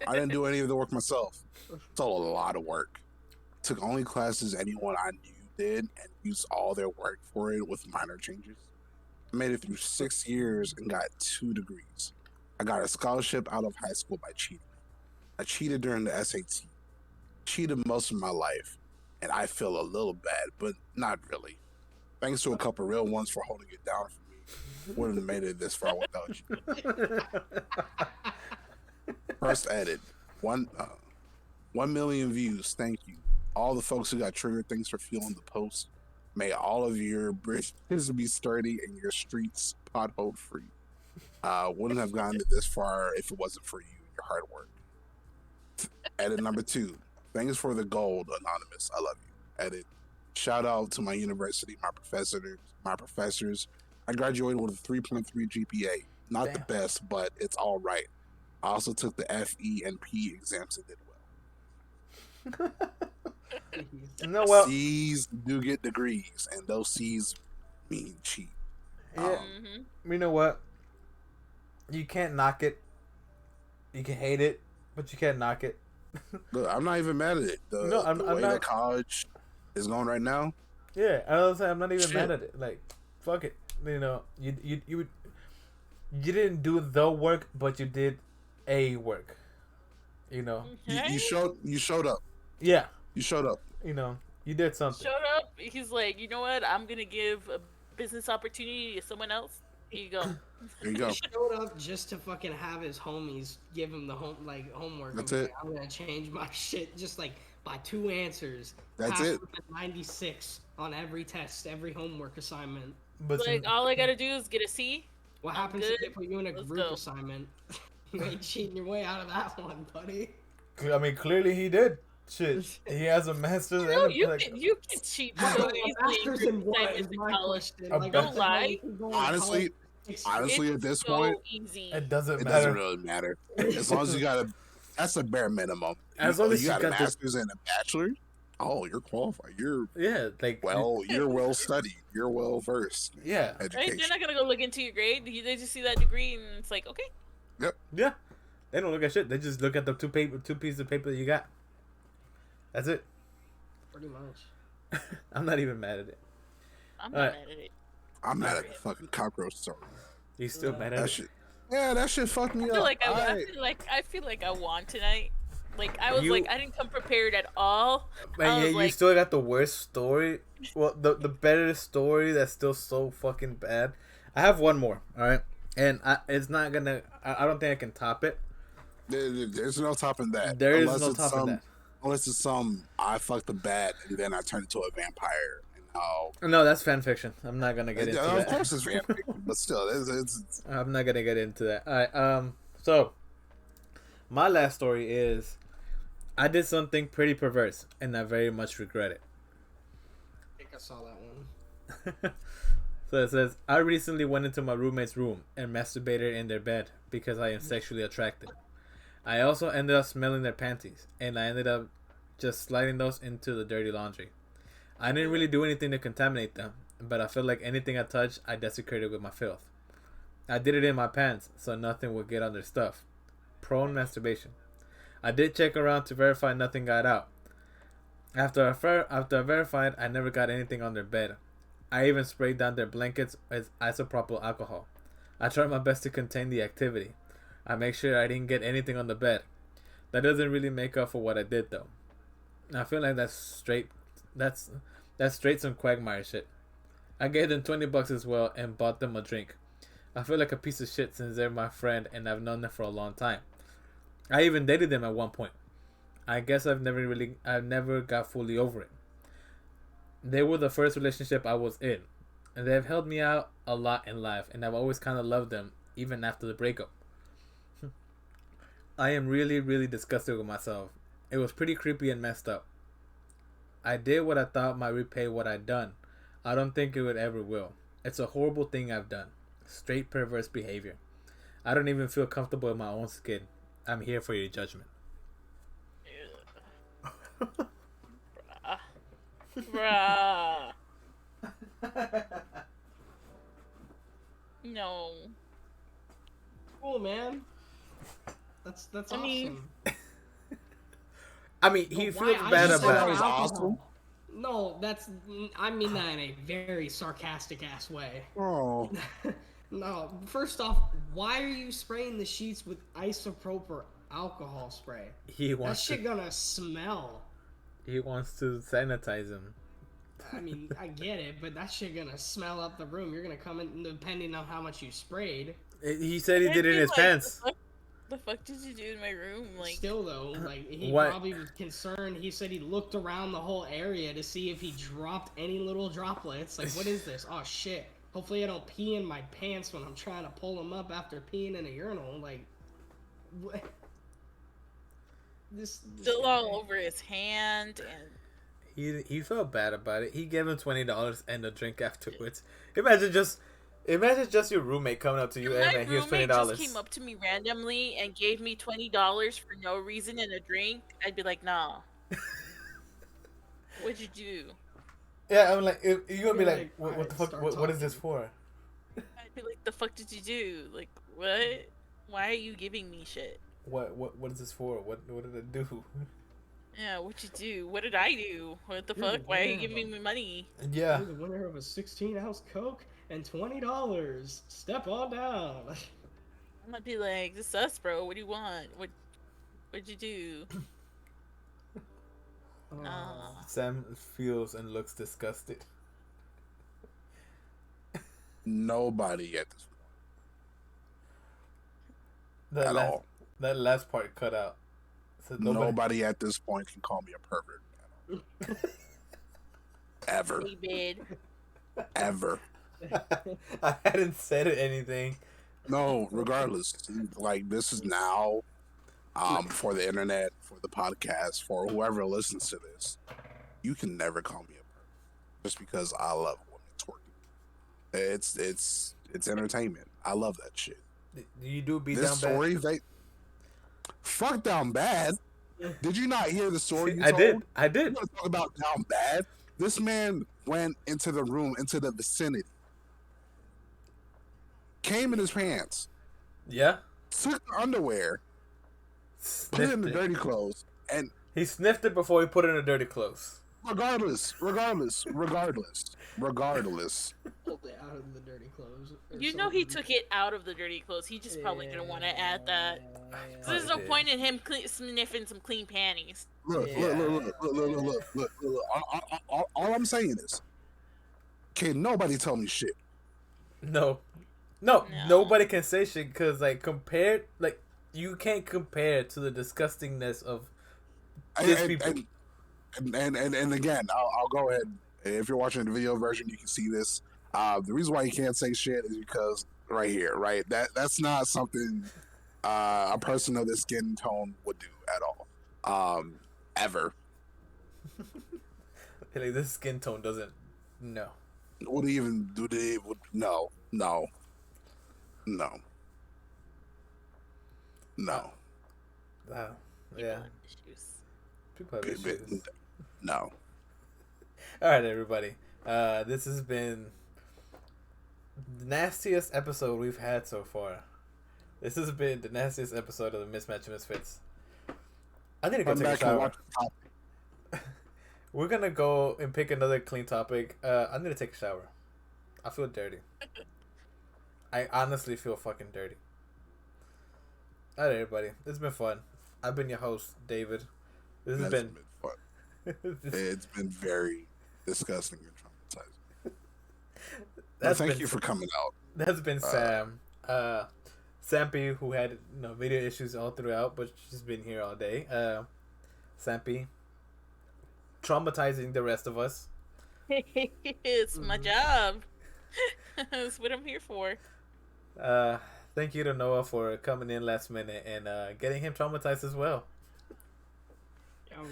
I didn't do any of the work myself. It's a lot of work. Took only classes anyone I knew did and used all their work for it with minor changes. I made it through 6 years and got 2 degrees. I got a scholarship out of high school by cheating. I cheated during the SAT. Cheated most of my life, and I feel a little bad, but not really. Thanks to a couple real ones for holding it down for me. Wouldn't have made it this far without you. First edit, 1 million views. Thank you. All the folks who got triggered, thanks for fueling the post. May all of your bridges be sturdy and your streets pothole free. Wouldn't have gotten this far if it wasn't for you, your hard work. Edit number 2. Thanks for the gold, anonymous. I love you. Edit. Shout out to my university, my professors. I graduated with a 3.3 GPA. Not the best, but it's all right. I also took the FE and P exams and did well. No, well, C's do get degrees, and those C's mean cheat. Yeah. You know what? You can't knock it. You can hate it, but you can't knock it. Look, I'm not even mad at it. The way that college is going right now. Yeah, I was saying I'm not even mad at it. Like, fuck it. You know, you didn't do the work, but you did a work. You know, you showed up. Yeah, you showed up. You know, you did something. Showed up. He's like, you know what? I'm gonna give a business opportunity to someone else. Here you go. There you go. Showed up just to fucking have his homies give him the homework. That's I'm it. Like, I'm gonna change my shit just like by 2 answers. That's Pass it. with a 96 on every test, every homework assignment. But Like all I gotta do is get a C. What I'm happens good. if they put you in a Let's group go. assignment? You ain't cheating your way out of that one, buddy. I mean, clearly he did. Shit, he has a master's You know, and a you can cheat so So easily masters in in what time is in my college. question? A Like, Don't what the hell, lie. you can go to Honestly, college- honestly, It's at this so point, easy. it doesn't it matter. doesn't really matter. As long as you got a, that's the bare minimum. As long as you you got a got the- master's and a bachelor, oh, you're qualified. You're Yeah, like you're well studied. You're well versed. yeah, Right? Education. They're not gonna go look into your grade. They just see that degree and it's like, okay. yeah. They don't look at shit. They just look at the two pieces of paper that you got. That's it. Pretty much. I'm not even mad at it. I'm not Alright. mad at it. I'm mad at the fucking cockroach story. You still mad at That it? shit. Yeah, that shit fucked me I up. feel like I Alright. feel like I won tonight. Like I was You- like I didn't come prepared at all. Man, I yeah, was you like- still got the worst story. Well, the better story that's still so fucking bad. I have one more, all right, and it's not gonna. I don't think I can top it. There's no topping that. There is Unless no it's topping that. Unless it's I fucked a bat and then I turned into a vampire. And No, that's fan fiction. I'm not gonna get into of that. course it's vampire, but still, it's I'm not gonna get into that. All right. So my last story is, I did something pretty perverse, and I very much regret it. I think I saw that one. So it says, I recently went into my roommate's room and masturbated in their bed because I am sexually attracted. I also ended up smelling their panties, and I ended up just sliding those into the dirty laundry. I didn't really do anything to contaminate them, but I felt like anything I touched, I desecrated with my filth. I did it in my pants, so nothing would get on their stuff. Prone masturbation. I did check around to verify nothing got out. After I verified, I never got anything on their bed. I even sprayed down their blankets with isopropyl alcohol. I tried my best to contain the activity. I make sure I didn't get anything on the bed. That doesn't really make up for what I did though. I feel like that's straight some Quagmire shit. I gave them $20 as well and bought them a drink. I feel like a piece of shit since they're my friend and I've known them for a long time. I even dated them at one point. I guess I've never got fully over it. They were the first relationship I was in, and they've helped me out a lot in life, and I've always kind of loved them, even after the breakup. I am really, really disgusted with myself. It was pretty creepy and messed up. I did what I thought might repay what I'd done. I don't think it would ever will. It's a horrible thing I've done. Straight perverse behavior. I don't even feel comfortable in my own skin. I'm here for your judgment. Bruh. No. Cool, man. That's I awesome. mean- I mean, he But why- feels I bad just said that about was it. awesome. No, I mean that in a very sarcastic ass way. oh, No, first off, why are you spraying the sheets with isopropyl alcohol spray? He That wants shit to. gonna smell. He wants to sanitize him. I mean, I get it, but that shit gonna smell up the room. You're gonna come in depending on how much you sprayed. He said he I'd did it in be his like, pants. The fuck did you do in my room? Like, Still though, like he What? probably was concerned. He said he looked around the whole area to see if he dropped any little droplets. Like, what is this? Oh shit! Hopefully I don't pee in my pants when I'm trying to pull them up after peeing in a urinal. Like, what? This still all over his hand, and He felt bad about it. He gave him $20 and a drink afterwards. Imagine just your roommate coming up to you, my and man, here's roommate $20. just came up to me randomly and gave me $20 for no reason and a drink. I'd be like, nah. What'd you do? Yeah, I'm like, you're gonna be Yeah, like, like, what alright, the fuck? start What is this talking. for? I'd be like, the fuck did you do? Like, what? Why are you giving me shit? What is this for? What did I do? Yeah, what'd you do? What did I do? What the You're the fuck? Why are you winner of giving me money? Yeah, You're the winner of a 16-ounce Coke and $20. Step on down. I'm gonna be like, this us, bro. What do you want? What'd you do? Nah. Sam feels and looks disgusted. nobody at this point at all. That last part cut out. So nobody at this point can call me a pervert. Ever. David. Ever. I hadn't said anything. No, regardless. Like, this is now for the internet, for the podcast, for whoever listens to this. You can never call me a pervert just because I love women twerking. It's entertainment. I love that shit. You do beat this down story, bad? Fuck down bad. Did you not hear the story you I told? I did. You want to talk about down bad? This man went into the room, into the vicinity, came in his pants. Yeah. Took the underwear, put it in the dirty clothes, and he sniffed it before he put it in the dirty clothes. Regardless. Pulled it out of the dirty clothes. You know he took it out of the dirty clothes. He just probably didn't want to add that. So there's no point in him sniffing some clean panties. Look. All I'm saying is, can nobody tell me shit? No, nobody can say shit because you can't compare to the disgustingness of people. And again, I'll go ahead. If you're watching the video version, you can see this. The reason why you can't say shit is because right here, right? That's not something a person of this skin tone would do at all, ever. Like, this skin tone doesn't. No. Would even do they? No. Yeah. People have issues. No. All right, everybody. This has been the nastiest episode we've had so far. This has been the nastiest episode of the Mismatch and Misfits. I need to go take a shower. We're gonna go and pick another clean topic. I'm gonna take a shower. I feel dirty. I honestly feel fucking dirty. All right, everybody. It's been fun. I've been your host, David. This has been fun. It's been very disgusting and traumatizing. Thank you for coming out. That's been Sam. Sampy, who had video issues all throughout, but she's been here all day. Sampy, traumatizing the rest of us. It's my job. That's what I'm here for. Thank you to Noah for coming in last minute and getting him traumatized as well. I'm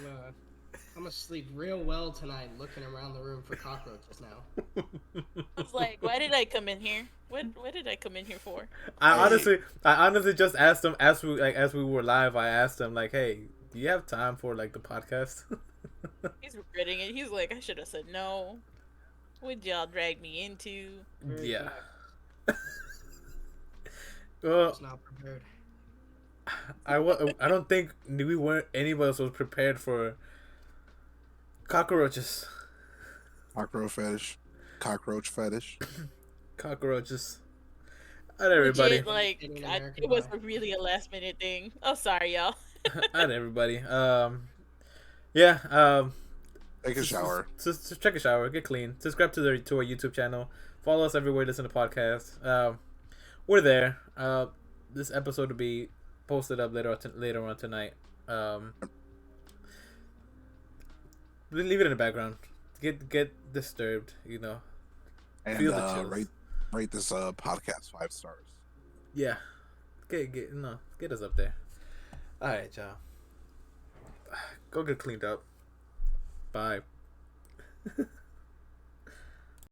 gonna sleep real well tonight looking around the room for cockroaches now. I was like, why did I come in here? What did I come in here for? I honestly just asked him as we were live. I asked him like, "Hey, do you have time for the podcast?" He's regretting it. He's like, I should have said no. What'd y'all drag me into? Yeah. Well, it's not prepared. I don't think any of us was prepared for cockroaches. Cockroach fetish. Cockroaches. All right, everybody. Legit, it was really a last minute thing. Oh, sorry, y'all. All right, everybody. Yeah. Take a shower. Just take a shower. Get clean. Subscribe to our YouTube channel. Follow us everywhere. Listen to podcasts. We're there. This episode will be posted up later on tonight. Leave it in the background. Get disturbed. And feel the chills. Rate this podcast 5 stars. Yeah. Get us up there. All right, y'all. Go get cleaned up. Bye.